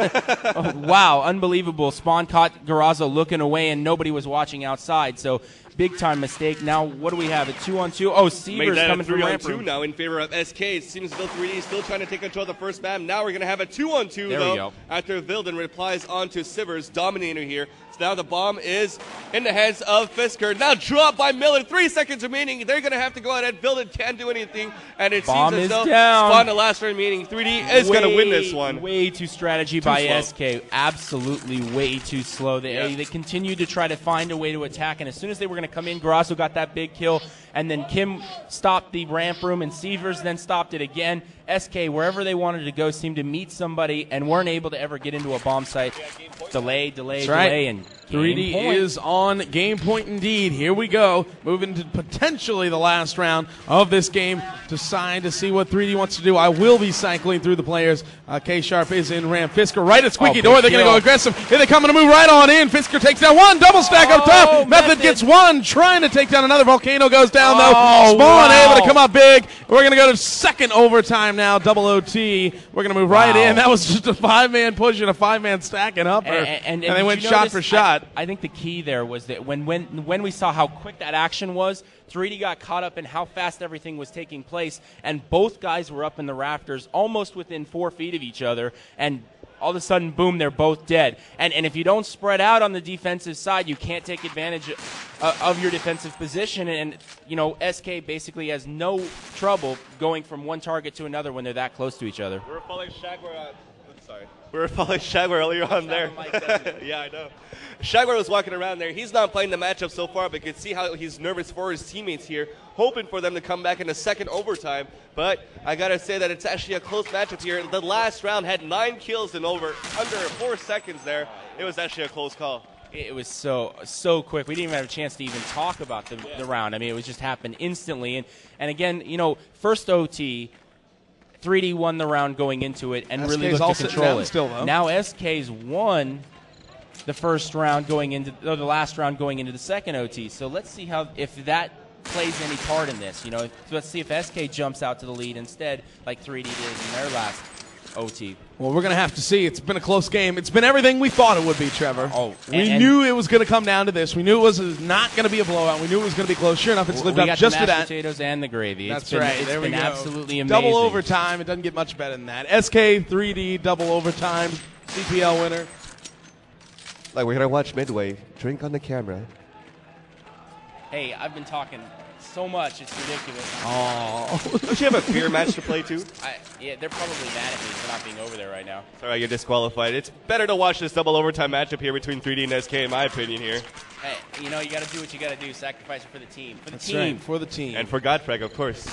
Oh, wow, unbelievable. Spawn caught Garazo looking away, and nobody was watching outside. So big-time mistake. Now, what do we have? A 2-on-2. Oh, Seavers coming from ramp room. 3-on-2 now in favor of SK. It seems as though 3D is still trying to take control of the first map. Now we're going to have a 2-on-2, There we go. after Vilden replies onto Sivers, Dominator here. So now the bomb is in the hands of Fisker. Now dropped by Miller. 3 seconds remaining. They're going to have to go ahead. Vilden can't do anything. And it Bomb seems as is though down. Spawn the last remaining. 3D is going to win this one. Way too strategy by slow. SK. Absolutely way too slow. They continued to try to find a way to attack, and as soon as they were going to come in, Garazo got that big kill, and then Kim stopped the ramp room, and Seavers then stopped it again. SK, wherever they wanted to go, seemed to meet somebody and weren't able to ever get into a bomb site. Delay, and 3D is on game point indeed. Here we go. Moving to potentially the last round of this game to sign to see what 3D wants to do. I will be cycling through the players. K-Sharp is in ramp. Fisker right at Squeaky Door. They're going to go aggressive. Here they come to move right on in. Fisker takes down one. Double stack up top. Method gets one. Trying to take down another. Volcano goes down though. Spawn able to come up big. We're going to go to second overtime now, double OT. We're going to move right in. That was just a 5-man push and a 5-man stack and upper. And they went shot for shot. I think the key there was that when we saw how quick that action was, 3D got caught up in how fast everything was taking place, and both guys were up in the rafters almost within 4 feet of each other, and all of a sudden, boom, they're both dead. And if you don't spread out on the defensive side, you can't take advantage of your defensive position. And, SK basically has no trouble going from one target to another when they're that close to each other. We were following Shagwar earlier on there. Yeah, I know. Shagwar was walking around there. He's not playing the matchup so far, but you can see how he's nervous for his teammates here, hoping for them to come back in the second overtime. But I got to say that it's actually a close matchup here. The last round had 9 kills in under 4 seconds there. It was actually a close call. It was so quick. We didn't even have a chance to even talk about the round. I mean, it was just happened instantly. And again, first OT, 3D won the round going into it and really looked to control it. Still, though. Now SK's won the first round going into the last round going into the second OT. So let's see if that plays any part in this. Let's see if SK jumps out to the lead instead, like 3D did in their last OT. Well, we're going to have to see. It's been a close game. It's been everything we thought it would be, Trevor. We knew it was going to come down to this. We knew it was not going to be a blowout. We knew it was going to be close. Sure enough, it's lived up just to that. We got the mashed potatoes and the gravy. That's right. It's been absolutely amazing. Double overtime. It doesn't get much better than that. SK 3D double overtime CPL winner. Like, we're going to watch Midway. Drink on the camera. Hey, I've been talking so much, it's ridiculous. Oh. Don't you have a fear match to play, too? Yeah, they're probably mad at me for not being over there right now. All right, you're disqualified. It's better to watch this double overtime matchup here between 3D and SK, in my opinion here. Hey, you got to do what you got to do. Sacrifice it for the team. That's right, for the team. And for Godfrey, of course.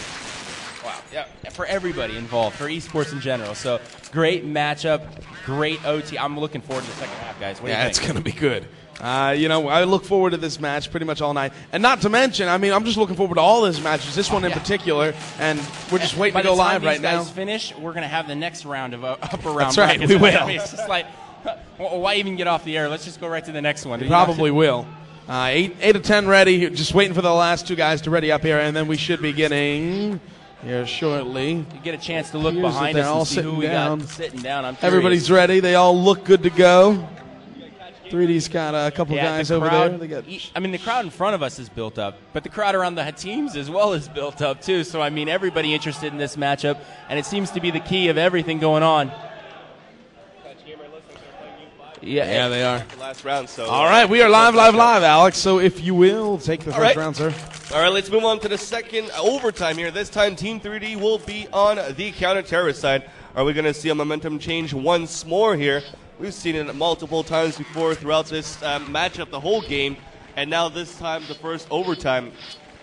Wow. Yeah, for everybody involved, for esports in general. So, great matchup, great OT. I'm looking forward to the second half, guys. What do you think? It's going to be good. I look forward to this match pretty much all night. And not to mention, I'm just looking forward to all these matches, this one in particular, and we're just waiting to go live right now. By the time these guys finish, we're going to have the next round of upper round. That's right, we will. It's just like, why even get off the air? Let's just go right to the next one. We probably will. 8 of 10 ready, just waiting for the last 2 guys to ready up here, and then we should be getting here shortly. You get a chance to look behind us and see who we got sitting down. I'm curious. Everybody's ready. They all look good to go. 3D's got a couple guys over there. The crowd in front of us is built up, but the crowd around the teams as well is built up too. So, everybody interested in this matchup, and it seems to be the key of everything going on. Yeah, they are. Last round, so. All right, we are live, Alex. So if you will, take the first round, sir. All right, let's move on to the second overtime here. This time, Team 3D will be on the counter-terrorist side. Are we going to see a momentum change once more here? We've seen it multiple times before throughout this matchup, the whole game, and now this time, the first overtime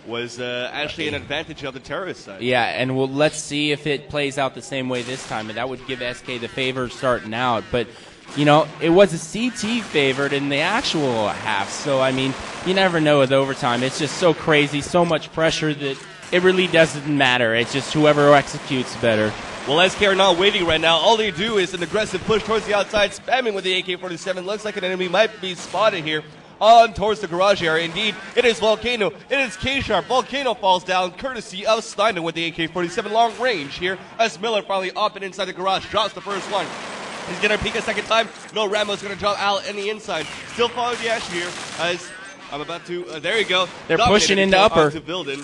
was actually an advantage of the terrorist side. Yeah, and let's see if it plays out the same way this time, and that would give SK the favor starting out. But, it was a CT favored in the actual half, so, you never know with overtime. It's just so crazy, so much pressure that it really doesn't matter. It's just whoever executes better. Well, SK are not waiting right now. All they do is an aggressive push towards the outside, spamming with the AK-47. Looks like an enemy might be spotted here on towards the garage area. Indeed, it is Volcano. It is K-Sharp. Volcano falls down courtesy of Steiner with the AK-47 long range here as Miller finally up and inside the garage. Drops the first one. He's going to peek a second time. No, Rambo's going to drop Al in the inside. Still following the action here as I'm about to, there you go. They're pushing into upper.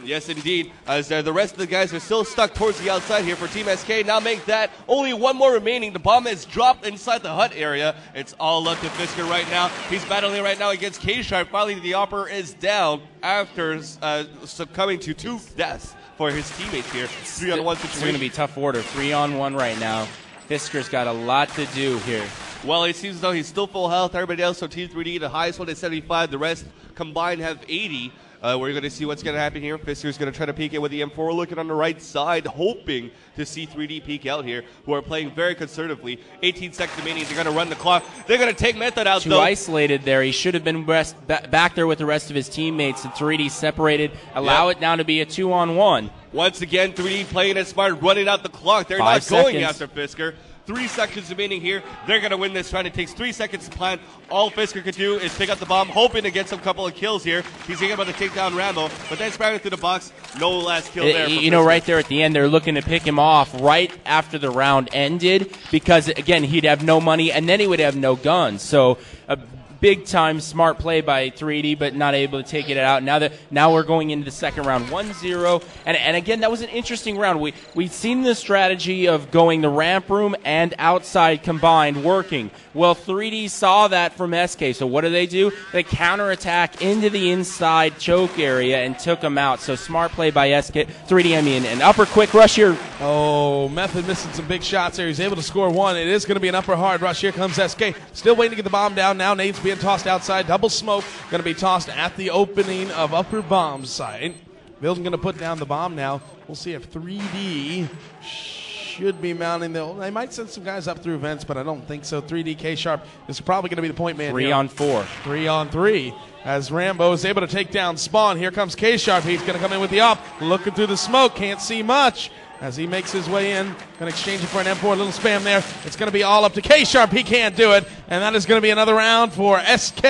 Yes, indeed. As the rest of the guys are still stuck towards the outside here for Team SK. Now make that only one more remaining. The bomb is dropped inside the hut area. It's all up to Fisker right now. He's battling right now against K-Sharp. Finally, the upper is down after succumbing to 2 deaths for his teammates here. 3-on-1 situation. It's going to be tough order. 3-on-1 right now. Fisker's got a lot to do here. Well, it seems as though he's still full health. Everybody else on Team 3D, the highest one is 75. The rest combined have 80. We're going to see what's going to happen here. Fisker's going to try to peek it with the M4. Looking on the right side, hoping to see 3D peek out here, who are playing very conservatively. 18 seconds remaining. They're going to run the clock. They're going to take Method out, though. Too isolated there. He should have been back there with the rest of his teammates. And 3D separated. Allow it now to be a 2-on-1. Once again, 3D playing it smart, running out the clock. They're not going after Fisker. 3 seconds remaining here. They're going to win this round. It takes 3 seconds to plan. All Fisker could do is pick up the bomb, hoping to get some couple of kills here. He's able to take down Rambo, but then spamming through the box. No last kill there. You know, right there at the end, they're looking to pick him off right after the round ended because, again, he'd have no money and then he would have no guns. So a big-time smart play by 3D, but not able to take it out. Now we're going into the second round, 1-0. And again, that was an interesting round. We'd seen the strategy of going the ramp room and outside combined working. Well, 3D saw that from SK, so what do? They counterattack into the inside choke area and took him out. So smart play by 3D, an upper quick rush here. Oh, Method missing some big shots there. He's able to score one. It is going to be an upper hard rush. Here comes SK. Still waiting to get the bomb down. Now Nate's being tossed outside. Double smoke. Going to be tossed at the opening of upper bomb site. Bill's going to put down the bomb now. We'll see if 3D should be mounting. They might send some guys up through vents, but I don't think so. 3D K-Sharp is probably going to be the point man. 3 on 4. 3 on 3. As Rambo is able to take down Spawn. Here comes K-Sharp. He's going to come in with the up. Looking through the smoke. Can't see much. As he makes his way in, going to exchange it for an M4, a little spam there. It's going to be all up to K-Sharp. He can't do it, and that is going to be another round for SK,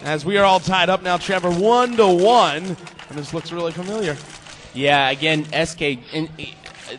as we are all tied up now, Trevor, 1-1, and this looks really familiar. Yeah, again, SK,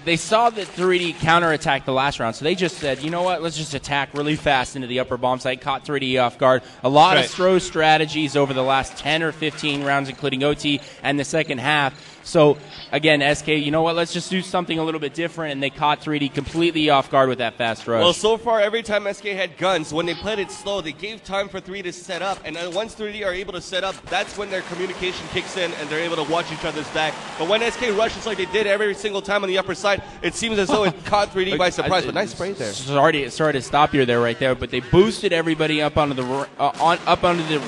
they saw that 3D counterattacked the last round, so they just said, you know what, let's just attack really fast into the upper bomb site, caught 3D off guard. A lot of throw strategies over the last 10 or 15 rounds, including OT and the second half. So, again, SK, you know what, let's just do something a little bit different, and they caught 3D completely off guard with that fast rush. Well, so far, every time SK had guns, when they played it slow, they gave time for 3D to set up, and then once 3D are able to set up, that's when their communication kicks in, and they're able to watch each other's back. But when SK rushes like they did every single time on the upper side, it seems as though it caught 3D by surprise, but nice spray there. Sorry to stop you there right there, but they boosted everybody up onto the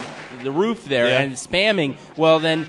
roof there and spamming. Well, then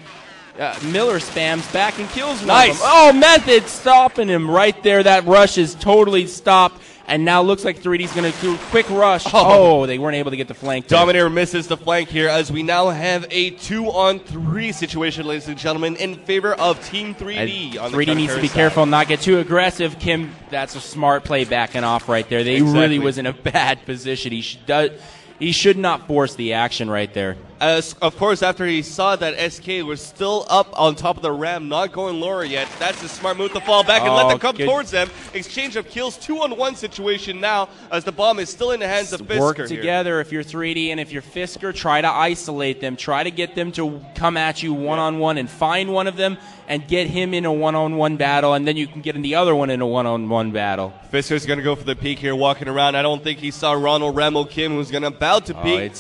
Miller spams back and kills one of them. Oh, Method stopping him right there. That rush is totally stopped. And now looks like 3D's going to do a quick rush. Oh, they weren't able to get the flank there. Dominator misses the flank here as we now have a 2-on-3 situation, ladies and gentlemen, in favor of Team 3D. 3D needs to be careful and not get too aggressive. Kim, that's a smart play backing off right there. They really was in a bad position. He should not force the action right there. Of course, after he saw that SK was still up on top of the ram, not going lower yet, that's a smart move to fall back and let them come towards them. Exchange of kills, 2-on-1 situation now as the bomb is still in the hands of Fisker. Work together if you're 3D and if you're Fisker, try to isolate them. Try to get them to come at you one-on-one and find one of them and get him in a one-on-one battle, and then you can get in the other one in a one-on-one battle. Fisker's going to go for the peek here, walking around. I don't think he saw Ronald Rambo Kim, who's going to about to peek.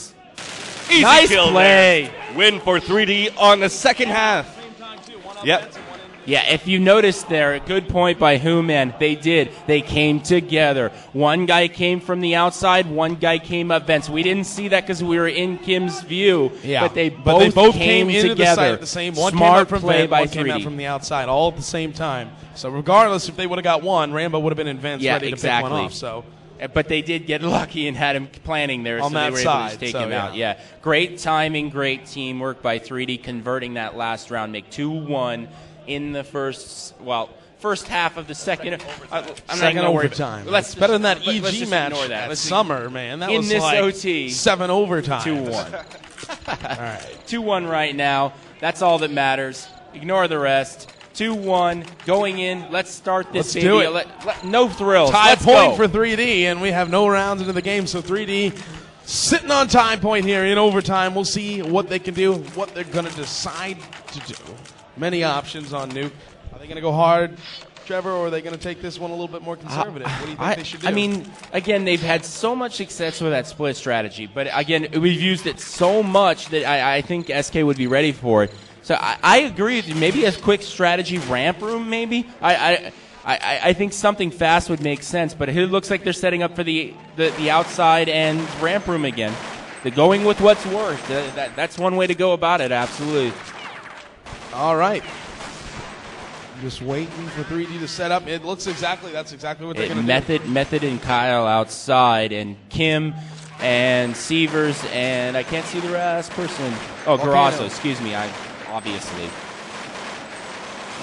Easy nice kill play. There. Win for 3D on the second half. Yep. Yeah, if you noticed there, a good point by Human. They did. They came together. One guy came from the outside, one guy came up vents. We didn't see that because we were in Kim's view. Yeah, but they both came into together. The site at the same. One Smart came up from play vent, by one 3D. came out from the outside, all at the same time. So regardless if they would have got one, Rambo would have been in vents ready to pick one off. So. But they did get lucky and had him planning there, on so that they were side, able to take him out. Yeah, great timing, great teamwork by 3D, converting that last round, make 2-1 in the first half of the second. Second overtime. It's better than that EG match last summer, man. That was this like OT, 7 overtime. 2-1. All right, 2-1 right now. That's all that matters. Ignore the rest. 2-1 going in. Let's start this. Let's baby. do it. No thrills. Tie point for 3D, and we have no rounds into the game. So 3D sitting on time point here in overtime. We'll see what they can do, what they're going to decide to do. Many options on Nuke. Are they going to go hard, Trevor, or are they going to take this one a little bit more conservative? What do you think they should do? I mean, again, they've had so much success with that split strategy, but again, we've used it so much that I think SK would be ready for it. So I agree with you. Maybe a quick strategy ramp room, maybe. I think something fast would make sense, but it looks like they're setting up for the outside and ramp room again. They're going with what's worked. That's one way to go about it, absolutely. All right. Just waiting for 3D to set up. It looks exactly, that's exactly what they're going to do. Method and Kyle outside, and Kim and Severs, and I can't see the last person. Oh, Garazo, excuse me, obviously.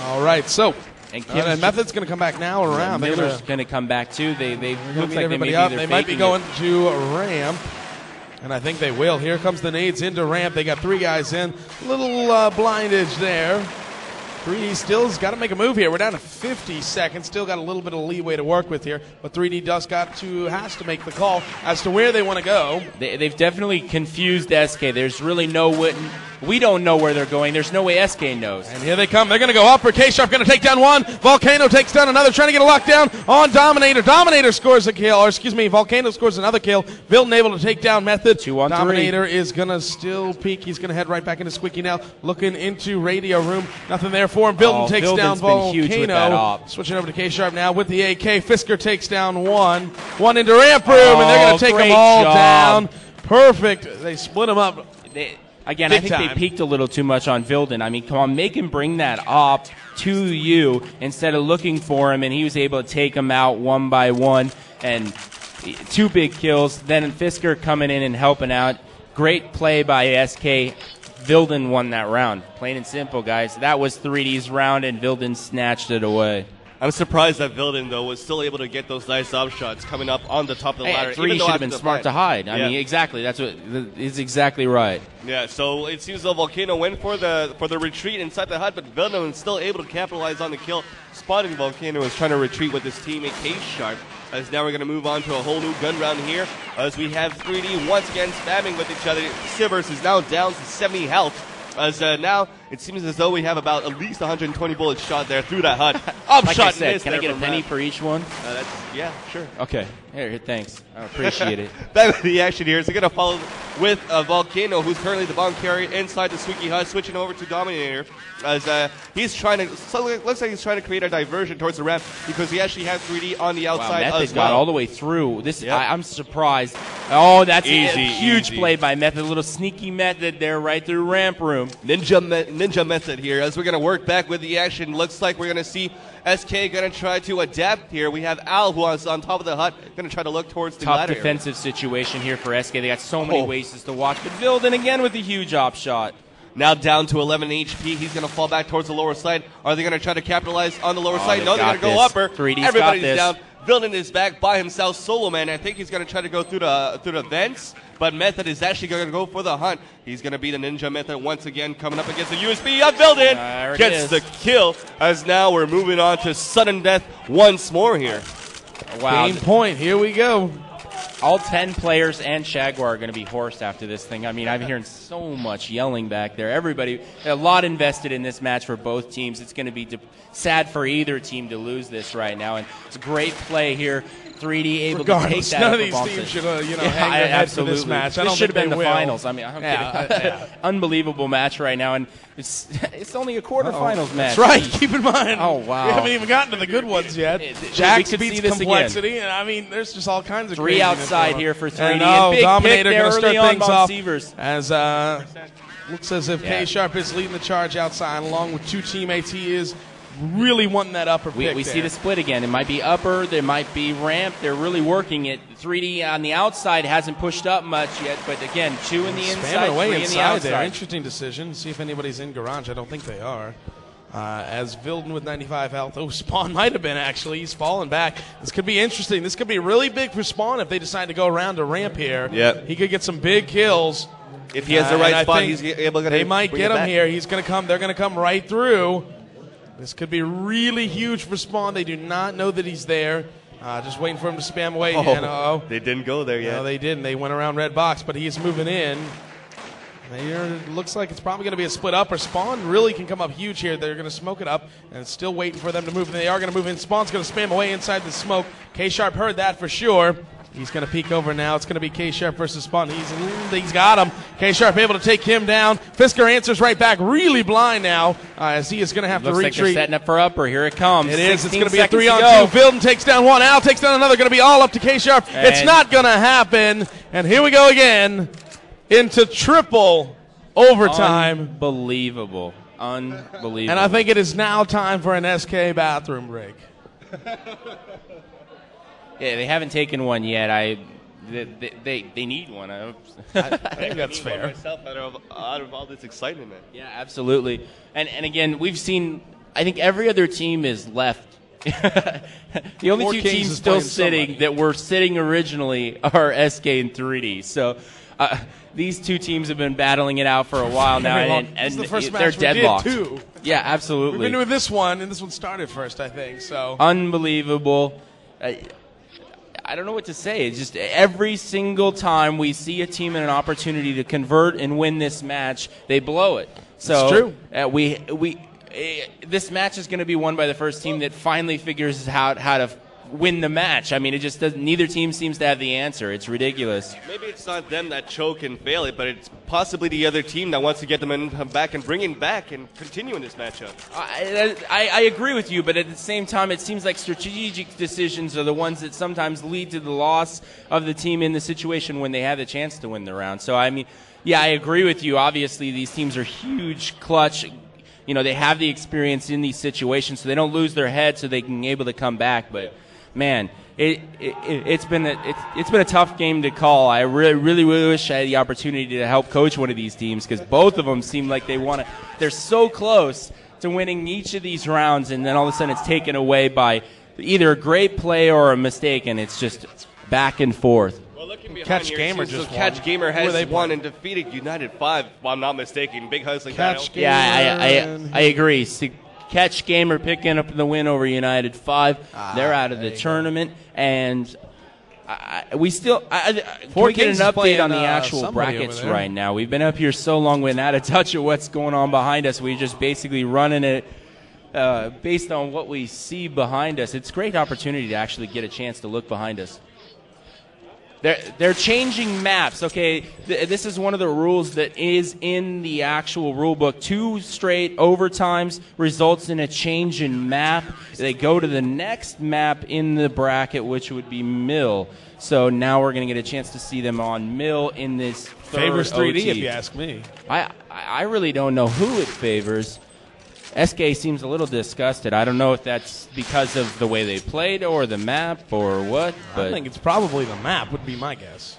All right, so And Method's going to come back now around. Miller's going to come back too. They look like they might be going to ramp. And I think they will. Here comes the nades into ramp. They got 3 guys in. A little blindage there. 3D still's got to make a move here. We're down to 50 seconds. Still got a little bit of leeway to work with here. But 3D has to make the call as to where they want to go. They've definitely confused SK. There's really we don't know where they're going. There's no way SK knows. And here they come. They're going to go up. K-Sharp going to take down one. Volcano takes down another, trying to get a lockdown on Dominator. Dominator scores a kill. Volcano scores another kill. Vilton able to take down Method. 2-on-3. Dominator is going to still peek. He's going to head right back into Squeaky now. Looking into radio room. Nothing there for him. Vilton takes down Volcano. Switching over to K-Sharp now with the AK. Fisker takes down one. One into ramp room, and they're going to take them all down. Perfect. They split them up. I think they peaked a little too much on Vilden. I mean, come on, make him bring that up to you instead of looking for him, and he was able to take him out one by one, and 2 big kills. Then Fisker coming in and helping out. Great play by SK. Vilden won that round. Plain and simple, guys. That was 3D's round, and Vilden snatched it away. I'm surprised that Vilden, though, was still able to get those nice up shots coming up on the top of the ladder. 3 should have been smart to hide. I mean, exactly. That's what is exactly right. Yeah, so it seems the Volcano went for the retreat inside the hut, but Vilden was still able to capitalize on the kill. Spotting Volcano was trying to retreat with his teammate K-Sharp. As now we're going to move on to a whole new gun round here, as we have 3D once again spamming with each other. Sivers is now down to 70 health. As now it seems as though we have about at least 120 bullets shot there through that hut. Like I said, can I get a penny for each one? Yeah, sure. Okay. Here, thanks. I appreciate it. Back with the action here. So going to follow with Volcano, who's currently the bomb carrier inside the Squeaky hut, switching over to Dominator. As he's trying to, so it looks like he's trying to create a diversion towards the ramp because he actually has 3D on the outside Method as well. got all the way through. I'm surprised. Oh, that's easy, a huge easy play by Method. A little sneaky Method there right through ramp room. Ninja Method here as we're going to work back with the action. Looks like we're going to see SK going to try to adapt here. We have Al, who is on top of the hut, going to try to look towards the ladder. Tough defensive situation here for SK. They got so many ways to watch. But Vilden again with a huge op shot. Now down to 11 HP. He's going to fall back towards the lower side. Are they going to try to capitalize on the lower side? No, they're going to go upper. 3D's Everybody's got this. down. Vilden is back by himself, solo man. I think he's going to try to go through the vents, but Method is actually going to go for the hunt. He's going to be the Ninja Method once again, coming up against the USB. Vilden gets the kill, as now we're moving on to sudden death once more here. Wow. Game point. Here we go. All 10 players and Jaguar are going to be horsed after this thing. I mean, I'm hearing so much yelling back there. Everybody, a lot invested in this match for both teams. It's going to be sad for either team to lose this right now. And it's a regardless, a great play here. 3D able to take that. None of these teams should hang their heads for this match. This should have been the finals. I mean, I'm kidding. Unbelievable match right now, and it's only a quarterfinals match. That's right. Keep in mind. Oh wow. We haven't even gotten to the good ones yet. Jax beats Complexity, and I mean, there's just all kinds of 3 outside here for 3D. And big Dominator going to start things off Seavers. As looks as if K-Sharp is leading the charge outside, along with 2 teammates. He is really wanting that upper pick. We see the split again. It might be upper, there might be ramp. They're really working it. 3D on the outside hasn't pushed up much yet, but again, 2 in the inside, 3 in the outside. There. Interesting decision. See if anybody's in garage. I don't think they are. As Vilden with 95 health. Oh, Spawn might have been, actually. He's falling back. This could be interesting. This could be really big for Spawn if they decide to go around a ramp here. Yep. He could get some big kills. If he has the right spot, he's able to They might get him here. He's going to come. They're going to come right through. This could be really huge for Spawn. They do not know that he's there. Just waiting for him to spam away. They didn't go there yet. No, they didn't. They went around red box, but he's moving in. It looks like it's probably going to be a split up, or Spawn really can come up huge here. They're going to smoke it up, and it's still waiting for them to move. They are going to move in. Spawn's going to spam away inside the smoke. K-Sharp heard that for sure. He's going to peek over now. It's going to be K-Sharp versus Spawn. He's got him. K-Sharp able to take him down. Fisker answers right back. Really blind now, as he is going to have to retreat. Looks like they're setting up for upper. Here it comes. It is. It's going to be a 3-on-2. Vilden takes down one. Al takes down another. Going to be all up to K-Sharp. It's not going to happen. And here we go again into triple overtime. Unbelievable. Unbelievable. And I think it is now time for an SK bathroom break. Yeah, they haven't taken one yet. They need one. I think that's fair. Myself out of all this excitement, man. Yeah, absolutely. And again, we've seen I think every other team is left. The only Four two Kings teams is still playing sitting somebody. that were sitting originally are SK and 3D. So these two teams have been battling it out for a while now, and This is the first they're match we did, deadlocked. too. Yeah, We've absolutely. been doing this one, and this one started first, I think. So Unbelievable. I don't know what to say. It's just every single time we see a team in an opportunity to convert and win this match, they blow it. So It's true. This match is going to be won by the first team that finally figures out how to win the match. I mean, it just doesn't. Neither team seems to have the answer. It's ridiculous. Maybe it's not them that choke and fail it, but it's possibly the other team that wants to get them back and bring it back and continue in this matchup. I agree with you, but at the same time, it seems like strategic decisions are the ones that sometimes lead to the loss of the team in the situation when they have the chance to win the round. So, I mean, yeah, I agree with you. Obviously, these teams are huge, clutch. You know, they have the experience in these situations, so they don't lose their head, so they can be able to come back. But man, it's been a tough game to call. I really wish I had the opportunity to help coach one of these teams, because both of them seem like they're so close to winning each of these rounds, and then all of a sudden it's taken away by either a great play or a mistake, and it's just back and forth. Well, looking behind Catch here, Gamer so just Catch won. Gamer Who are they has won playing? and defeated United 5, if I'm not mistaken. Big hustling Catch battle. Gamer. Yeah, I agree. Catch Gamer picking up the win over United 5. They're out of the tournament, and can we get an Kings is update playing, on the actual somebody brackets over there. right now? We've been up here so long, we're out of touch of what's going on behind us. We're just basically running it based on what we see behind us. It's a great opportunity to actually get a chance to look behind us. They're changing maps. Okay, this is one of the rules that is in the actual rule book. 2 straight overtimes results in a change in map. They go to the next map in the bracket, which would be Mill. So now we're going to get a chance to see them on Mill in this third favors 3D, OT. if you ask me. I really don't know who it favors. SK seems a little disgusted. I don't know if that's because of the way they played or the map or what. But I think it's probably the map, would be my guess.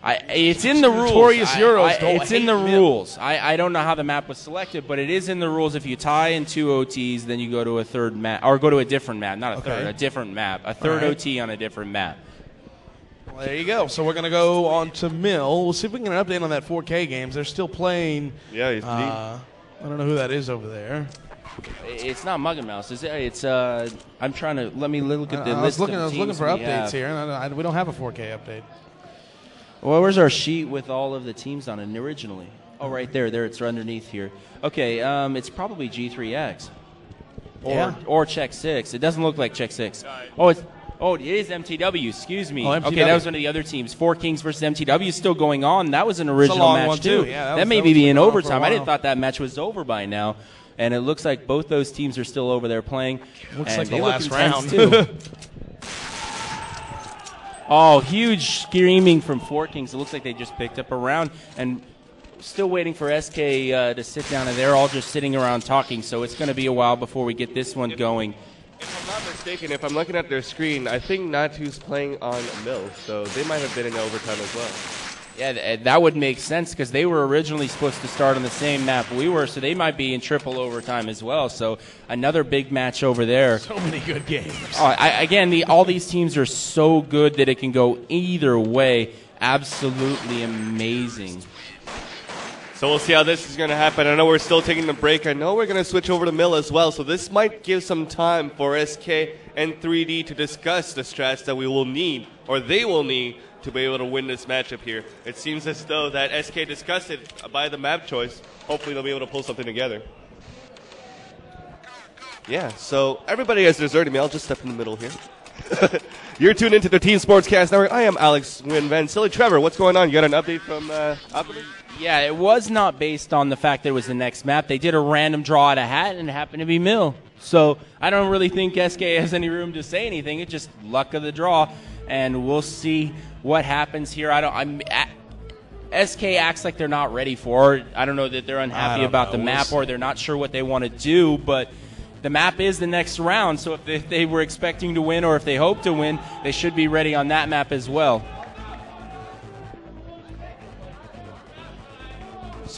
It's in the rules. Notorious Euros don't It's in hate the Mill. rules. I don't know how the map was selected, but it is in the rules. If you tie in 2 OTs, then you go to a third map, or go to a different map, not a third, a different map, a third All right. OT on a different map. Well, there you go. So we're going to go on to Mill. We'll see if we can get an update on that 4K games. They're still playing. Yeah, he's I don't know who that is over there. It's not Mug and Mouse, is it? It's I'm trying to let me look at the I list. was looking of teams for we updates have. here, and we don't have a 4K update. Well, where's our sheet with all of the teams on it originally? Oh, right there. There, it's underneath here. Okay, it's probably G3X. Or Check 6. It doesn't look like Check 6. It is MTW. Excuse me. Oh, MTW. Okay, that was one of the other teams. 4 Kings versus MTW is still going on. That was an original long match one, too. Yeah, that may that be was in going on for a overtime. I didn't while. thought that match was over by now. And it looks like both those teams are still over there playing. Looks and like the they look last intense, round. too. Oh, huge screaming from 4 Kings. It looks like they just picked up a round and still waiting for SK to sit down, and they're all just sitting around talking, so it's going to be a while before we get this one going. If I'm not mistaken, if I'm looking at their screen, I think Natu's playing on Mill, so they might have been in overtime as well. Yeah, that would make sense because they were originally supposed to start on the same map we were, so they might be in triple overtime as well. So another big match over there. So many good games. All these teams are so good that it can go either way. Absolutely amazing. So we'll see how this is going to happen. I know we're still taking the break. I know we're going to switch over to Mill as well, so this might give some time for SK and 3D to discuss the strats that we will need, or they will need, to be able to win this matchup here. It seems as though that SK discussed it by the map choice. Hopefully they'll be able to pull something together. Yeah, so everybody has deserted me. I'll just step in the middle here. You're tuned into the Team Sportscast Network. I am Alex Wynn Van Silly. Trevor, what's going on? You got an update from Optimus? Yeah, it was not based on the fact that it was the next map. They did a random draw out of hat, and it happened to be Mill. So I don't really think SK has any room to say anything. It's just luck of the draw, and we'll see what happens here. SK acts like they're not ready for it. I don't know that they're unhappy about the map or they're not sure what they want to do, but the map is the next round, so if they were expecting to win or if they hope to win, they should be ready on that map as well.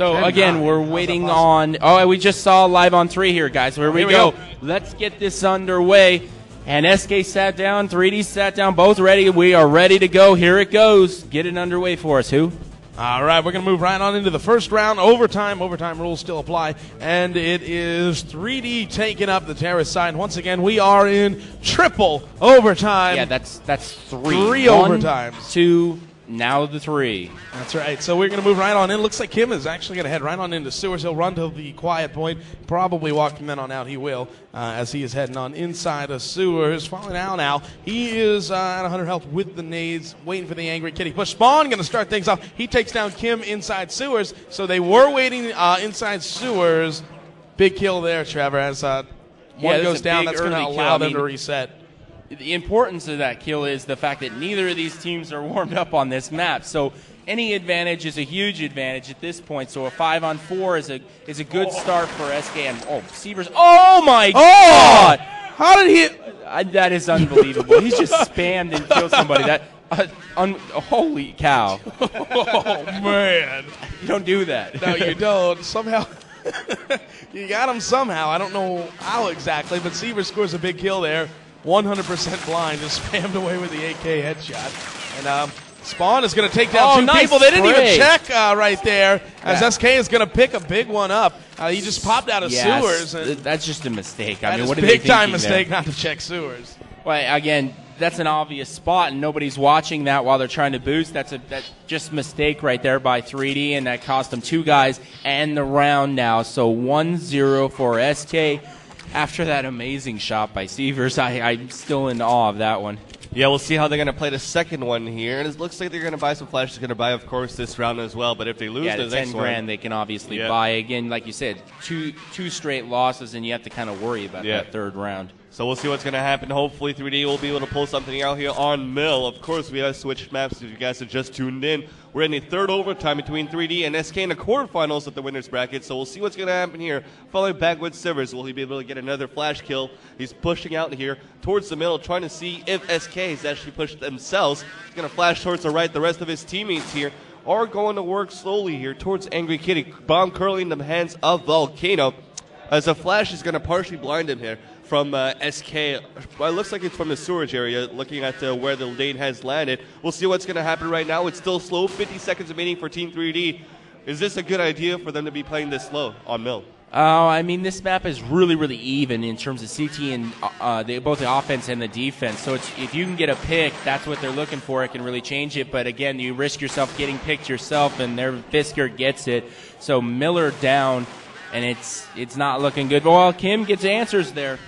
So, again, we're waiting on – oh, we just saw live on 3 here, guys. Here we go. Let's get this underway. And SK sat down, 3D sat down, both ready. We are ready to go. Here it goes. Get it underway for us. Who? All right, we're going to move right on into the first round. Overtime. Overtime rules still apply. And it is 3D taking up the Terrace side. Once again, we are in triple overtime. Yeah, that's 3. 3 overtimes. 2, now the 3. That's right. So we're going to move right on in. Looks like Kim is actually going to head right on into Sewers. He'll run to the quiet point. Probably walk from then on out. He will, as he is heading on inside of Sewers. Falling out now. He is at 100 health with the nades, waiting for the Angry Kitty push. Spawn going to start things off. He takes down Kim inside Sewers. So they were waiting inside Sewers. Big kill there, Trevor. As one goes down, that's going to allow them to reset. The importance of that kill is the fact that neither of these teams are warmed up on this map. So any advantage is a huge advantage at this point. So a 5-on-4 is a good start for SK. And Sievers! Oh my God! How did he? That is unbelievable. He's just spammed and killed somebody. That holy cow! Oh man! You don't do that. No, you don't. Somehow. You got him somehow. I don't know how exactly, but Sievers scores a big kill there. 100% blind, just spammed away with the AK headshot. And Spawn is going to take down 2 people. They didn't even check right there, as SK is going to pick a big one up. He just popped out of Sewers. And that's just a mistake. I mean, what are they big-time mistake not to check Sewers. Well, again, that's an obvious spot, and nobody's watching that while they're trying to boost. That's just a mistake right there by 3D, and that cost them 2 guys and the round now. So 1-0 for SK. After that amazing shot by Sievers, I'm still in awe of that one. Yeah, we'll see how they're going to play the second one here. And it looks like they're going to buy some flashes. They're going to buy, of course, this round as well. But if they lose the next one, $10,000 they can obviously buy. Again, like you said, two straight losses, and you have to kind of worry about that third round. So we'll see what's going to happen. Hopefully 3D will be able to pull something out here on Mill. Of course, we have switched maps if you guys have just tuned in. We're in the third overtime between 3D and SK in the quarterfinals of the winners bracket. So we'll see what's going to happen here. Following back with Sivers, will he be able to get another flash kill? He's pushing out here towards the middle, trying to see if SK has actually pushed themselves. He's going to flash towards the right. The rest of his teammates here are going to work slowly here towards Angry Kitty. Bomb curling in the hands of Volcano, as a flash is going to partially blind him here from SK. Well, it looks like it's from the sewage area, looking at where the nade has landed. We'll see what's going to happen right now. It's still slow. 50 seconds remaining for Team 3D. Is this a good idea for them to be playing this slow on Mill? I mean, this map is really, really even in terms of CT and both the offense and the defense. So if you can get a pick, that's what they're looking for. It can really change it. But again, you risk yourself getting picked yourself, and their Fisker gets it. So Miller down, and it's not looking good. Well, Kim gets answers there.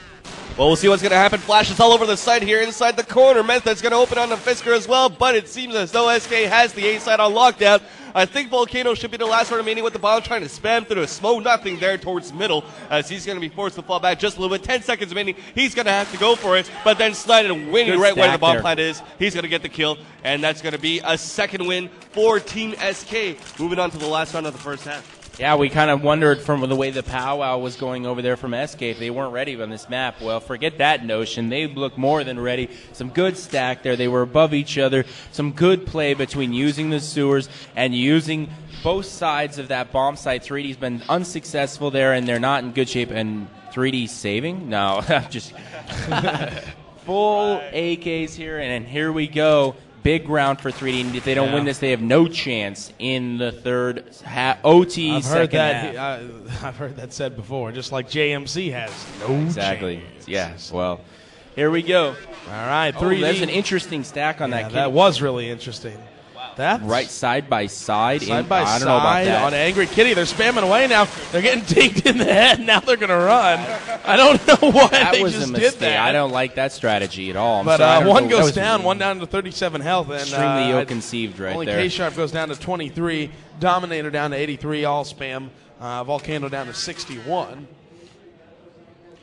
Well, we'll see what's going to happen. Flashes all over the site here inside the corner. Method's going to open on the Fisker as well, but it seems as though SK has the A side on lockdown. I think Volcano should be the last one remaining with the bomb, trying to spam through a smoke nothing there towards middle, as he's going to be forced to fall back just a little bit. 10 seconds remaining. He's going to have to go for it, but then slide and winning right where the bomb plant is. He's going to get the kill, and that's going to be a second win for Team SK. Moving on to the last round of the first half. Yeah, we kind of wondered from the way the powwow was going over there from SK if they weren't ready on this map. Well, forget that notion. They look more than ready. Some good stack there. They were above each other. Some good play between using the sewers and using both sides of that bomb site. 3D's been unsuccessful there, and they're not in good shape. And 3D saving? No, just full AKs here, and here we go. Big round for 3D, and if they don't win this, they have no chance in the third OT second half. I've heard that said before, just like JMC has no chance. Yeah, well, here we go. All right, 3D. There's an interesting stack on that. That was really interesting. That's right side by side. I don't know about that. On Angry Kitty. They're spamming away now. They're getting dinged in the head. Now they're going to run. I don't know why they just did that. I don't like that strategy at all. But one goes down, one down to 37 health. And, extremely ill-conceived right only there. Only K-Sharp goes down to 23. Dominator down to 83. All spam. Volcano down to 61.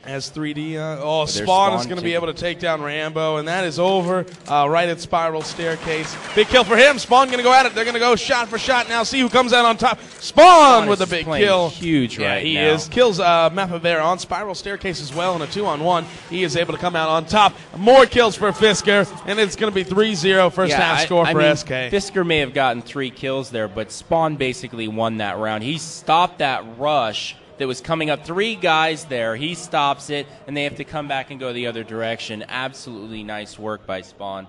As 3D, there's Spawn is Spawn going to be too. able to take down Rambo, and that is over right at Spiral Staircase. Big kill for him. Spawn going to go at it. They're going to go shot for shot now. See who comes out on top. Spawn with a is big playing kill. huge yeah, right he now. is. Kills Mapavera on Spiral Staircase as well in a 2-on-1. He is able to come out on top. More kills for Fisker, and it's going to be 3-0 first half score for mean, SK. Fisker may have gotten 3 kills there, but Spawn basically won that round. He stopped that rush that was coming up. 3 guys there. He stops it, and they have to come back and go the other direction. Absolutely nice work by Spawn.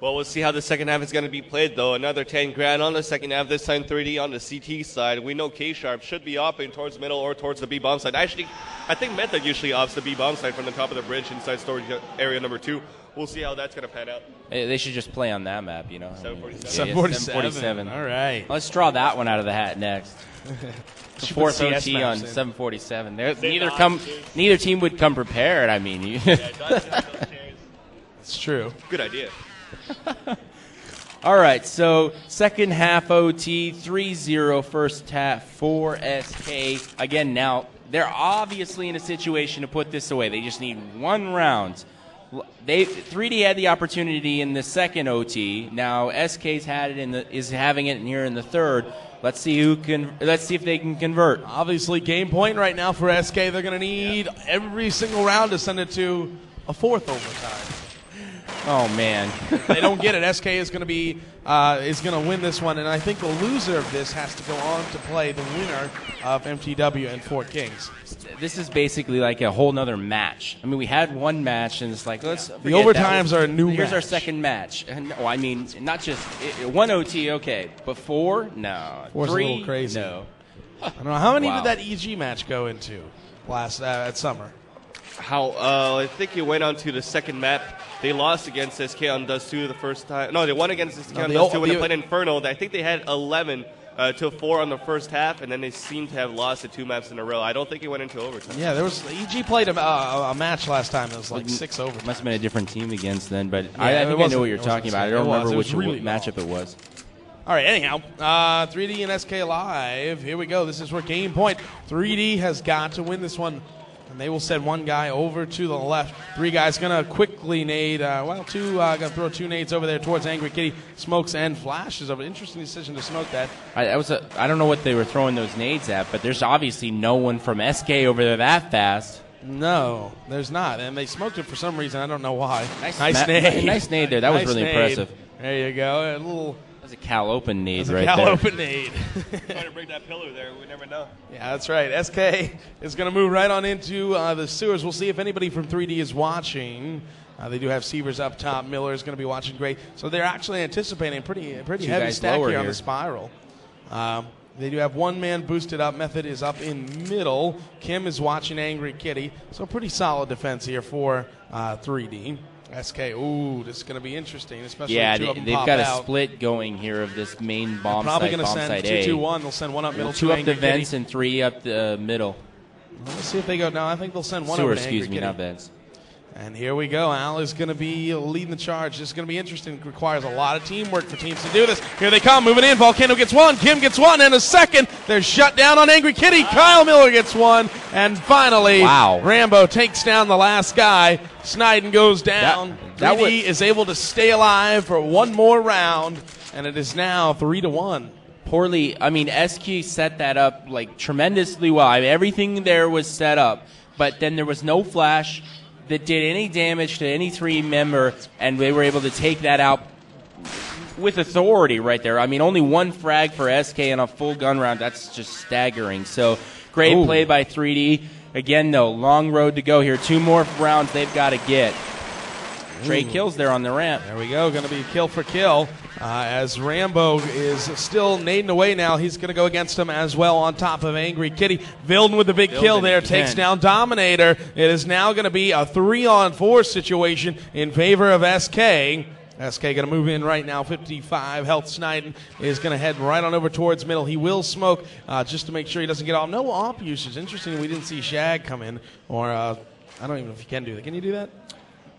Well, we'll see how the second half is going to be played, though. Another 10 grand on the second half, this time 3D on the CT side. We know K-Sharp should be opting towards the middle or towards the B-bomb side. Actually, I think Method usually opts the B-bomb side from the top of the bridge inside storage area number 2. We'll see how that's going to pan out. They should just play on that map, you know. 747. All right. Let's draw that one out of the hat next. The Should fourth put CS OT on maps in. 747. Neither team would come prepared. I mean, It's true. Good idea. all right. So second half OT 3-0 first half for SK. Again, now they're obviously in a situation to put this away. They just need 1 round. 3D had the opportunity in the second OT. Now SK's had it is having it here in the third. Let's see if they can convert. Obviously, game point right now for SK. They're going to need every single round to send it to a 4th overtime. Oh man. If they don't get it, SK is going to win this one, and I think the loser of this has to go on to play the winner of MTW and Fort Kings. This is basically like a whole nother match. I mean, we had one match, and it's like, let's The forget overtimes that. are a new Here's our match. second match. No, I mean, not just 1 OT, okay. But 4? No. 4's a 3? little crazy. No. I don't know. How many Wow. did that EG match go into last at summer? I think it went on to the second map. They lost against SK on Dust 2 the first time. No, they won against SK on Dust 2 when they played Inferno. I think they had 11 to 4 on the first half, and then they seem to have lost the 2 maps in a row. I don't think it went into overtime. Yeah, there was EG played a match last time. It was like 6 overtime. Must have been a different team against then, but Yeah, I it think I know wasn't- what you're it talking wasn't about. I the don't same. It remember was which really matchup it was. All right, anyhow, 3D and SK live. Here we go. This is for game point. 3D has got to win this one, and they will send 1 guy over to the left. 3 guys going to quickly nade. 2 going to throw 2 nades over there towards Angry Kitty. Smokes and flashes. An interesting decision to smoke that. I don't know what they were throwing those nades at, but there's obviously no one from SK over there that fast. No, there's not, and they smoked it for some reason. I don't know why. Nice nade. Nice nade there. That was Nice really nade. impressive. There you go. A little. That was a Cal Open nade That's a right Cal there. Open nade. Trying to break that pillar there. We never know. Yeah, that's right. SK is going to move right on into the sewers. We'll see if anybody from 3D is watching. They do have Sievers up top. Miller is going to be watching great. So they're actually anticipating a pretty 2 heavy guys stack lower here on here. the spiral. They do have 1 man boosted up. Method is up in middle. Kim is watching Angry Kitty. So pretty solid defense here for 3D. SK, ooh, this is going to be interesting, especially Yeah, two of them they've pop got a out. split going here of this main bomb Probably site, going to bomb send site A. 2-2-1. They'll send 1 up middle, 2 to up the Angry Kitty. vents and 3 up the middle. Let's see if they go. No, I think they'll send 1 Sewer, over to Angry excuse me, Kitty. not vents. And here we go. Al is going to be leading the charge. This is going to be interesting. It requires a lot of teamwork for teams to do this. Here they come, moving in. Volcano gets 1. Kim gets 1. And a second. They're shut down on Angry Kitty. Kyle Miller gets 1. And finally, Wow. Rambo takes down the last guy. Sniden goes down. That 3D is able to stay alive for 1 more round. And it is now 3-1. Poorly, I mean, SQ set that up like tremendously well. I mean, everything there was set up, but then there was no flash that did any damage to any 3 member, and they were able to take that out with authority right there. I mean, only 1 frag for SK in a full gun round. That's just staggering. So great Ooh. play by 3D. Again, though, long road to go here. 2 more rounds they've got to get. Trey kills there on the ramp. There we go. Going to be kill for kill. As Rambo is still nading away now. He's going to go against him as well on top of Angry Kitty. Vilden with the big kill there. Takes down Dominator. It is now going to be a 3-on-4 situation in favor of SK. SK going to move in right now. 55 health. Sniden is going to head right on over towards middle. He will smoke just to make sure he doesn't get off. No op usage. Interesting. We didn't see Shag come in. Or I don't even know if you can do that. Can you do that?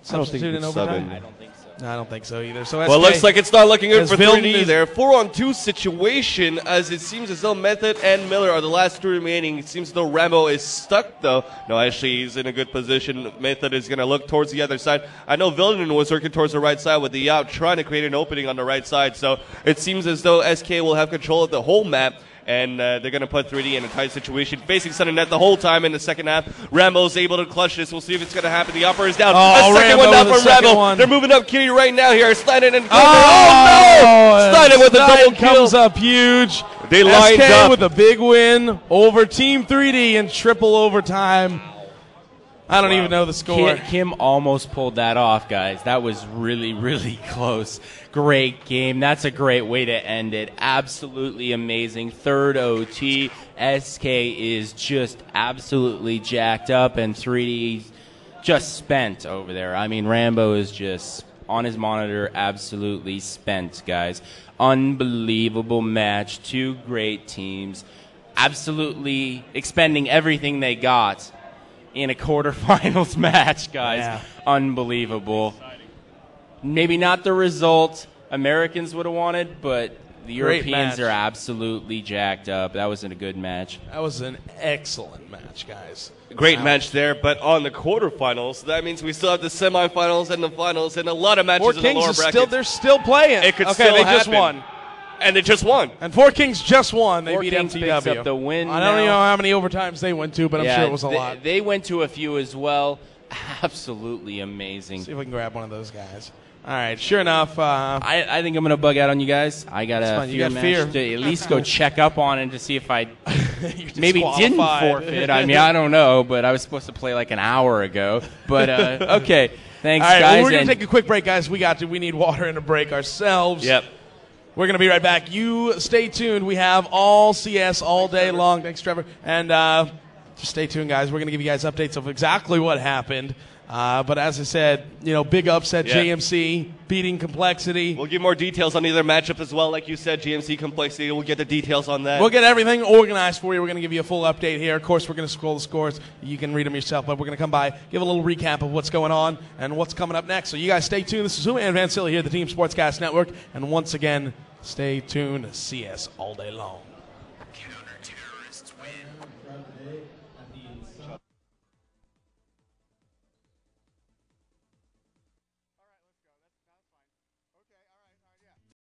I don't think Substitute in it's overtime? subbing. I don't think so. No, I don't think so either. So Well, it looks like it's not looking good for Vilden 3D there. 4-on-2 situation, as it seems as though Method and Miller are the last two remaining. It seems as though Rambo is stuck, though. No, actually, he's in a good position. Method is going to look towards the other side. I know Vilden was working towards the right side with the out, trying to create an opening on the right side. So it seems as though SK will have control of the whole map. And they're going to put 3D in a tight situation, facing center net the whole time in the second half. Rambo's able to clutch this. We'll see if it's going to happen. The upper is down. Oh, a second Rambo one down with from a second Rambo. one. They're moving up Kitty right now here. Sliding in. Oh, no! Sliding with a double kill. Comes up huge. They lined SK up. with a big win over Team 3D in triple overtime. I don't even know the score. Kim almost pulled that off, guys. That was really, really close. Great game. That's a great way to end it. Absolutely amazing. Third OT. SK is just absolutely jacked up, and 3D just spent over there. I mean, Rambo is just on his monitor, absolutely spent, guys. Unbelievable match. Two great teams. Absolutely expending everything they got in a quarterfinals match, guys. Yeah. Unbelievable. Maybe not the result Americans would have wanted, but the Great Europeans match. are absolutely jacked up. That was a good match. That was an excellent match, guys. Great match there, but on the quarterfinals, that means we still have the semifinals and the finals and a lot of matches Four in the Kings lower is brackets. they're still playing. It could okay, still they just happen. won. And they just won. And Four Kings just won. They Four beat Kings picks MTW. up the win I don't now. even know how many overtimes they went to, but I'm sure it was a lot. They went to a few as well. Absolutely amazing. See if we can grab one of those guys. All right, sure enough. I think I'm going to bug out on you guys. I got That's a fine. You fear got match fear. to at least go check up on it to see if I You're maybe didn't disqualified. forfeit. I mean, I don't know, but I was supposed to play like an hour ago. But, okay. Thanks, All right, guys. well, we're going and to take a quick break, guys. We need water and a break ourselves. Yep. We're going to be right back. You stay tuned. We have all CS all day long. Thanks, Trevor. And just stay tuned, guys. We're going to give you guys updates of exactly what happened. But as I said, big upset, Yeah. JMC beating Complexity. We'll give more details on either matchup as well. Like you said, GMC Complexity, we'll get the details on that. We'll get everything organized for you. We're going to give you a full update here. Of course, we're going to scroll the scores. You can read them yourself, but we're going to come by, give a little recap of what's going on and what's coming up next. So you guys stay tuned. This is Zuma and Van Silly here at the Team Sportscast Network. And once again, stay tuned. CS all day long.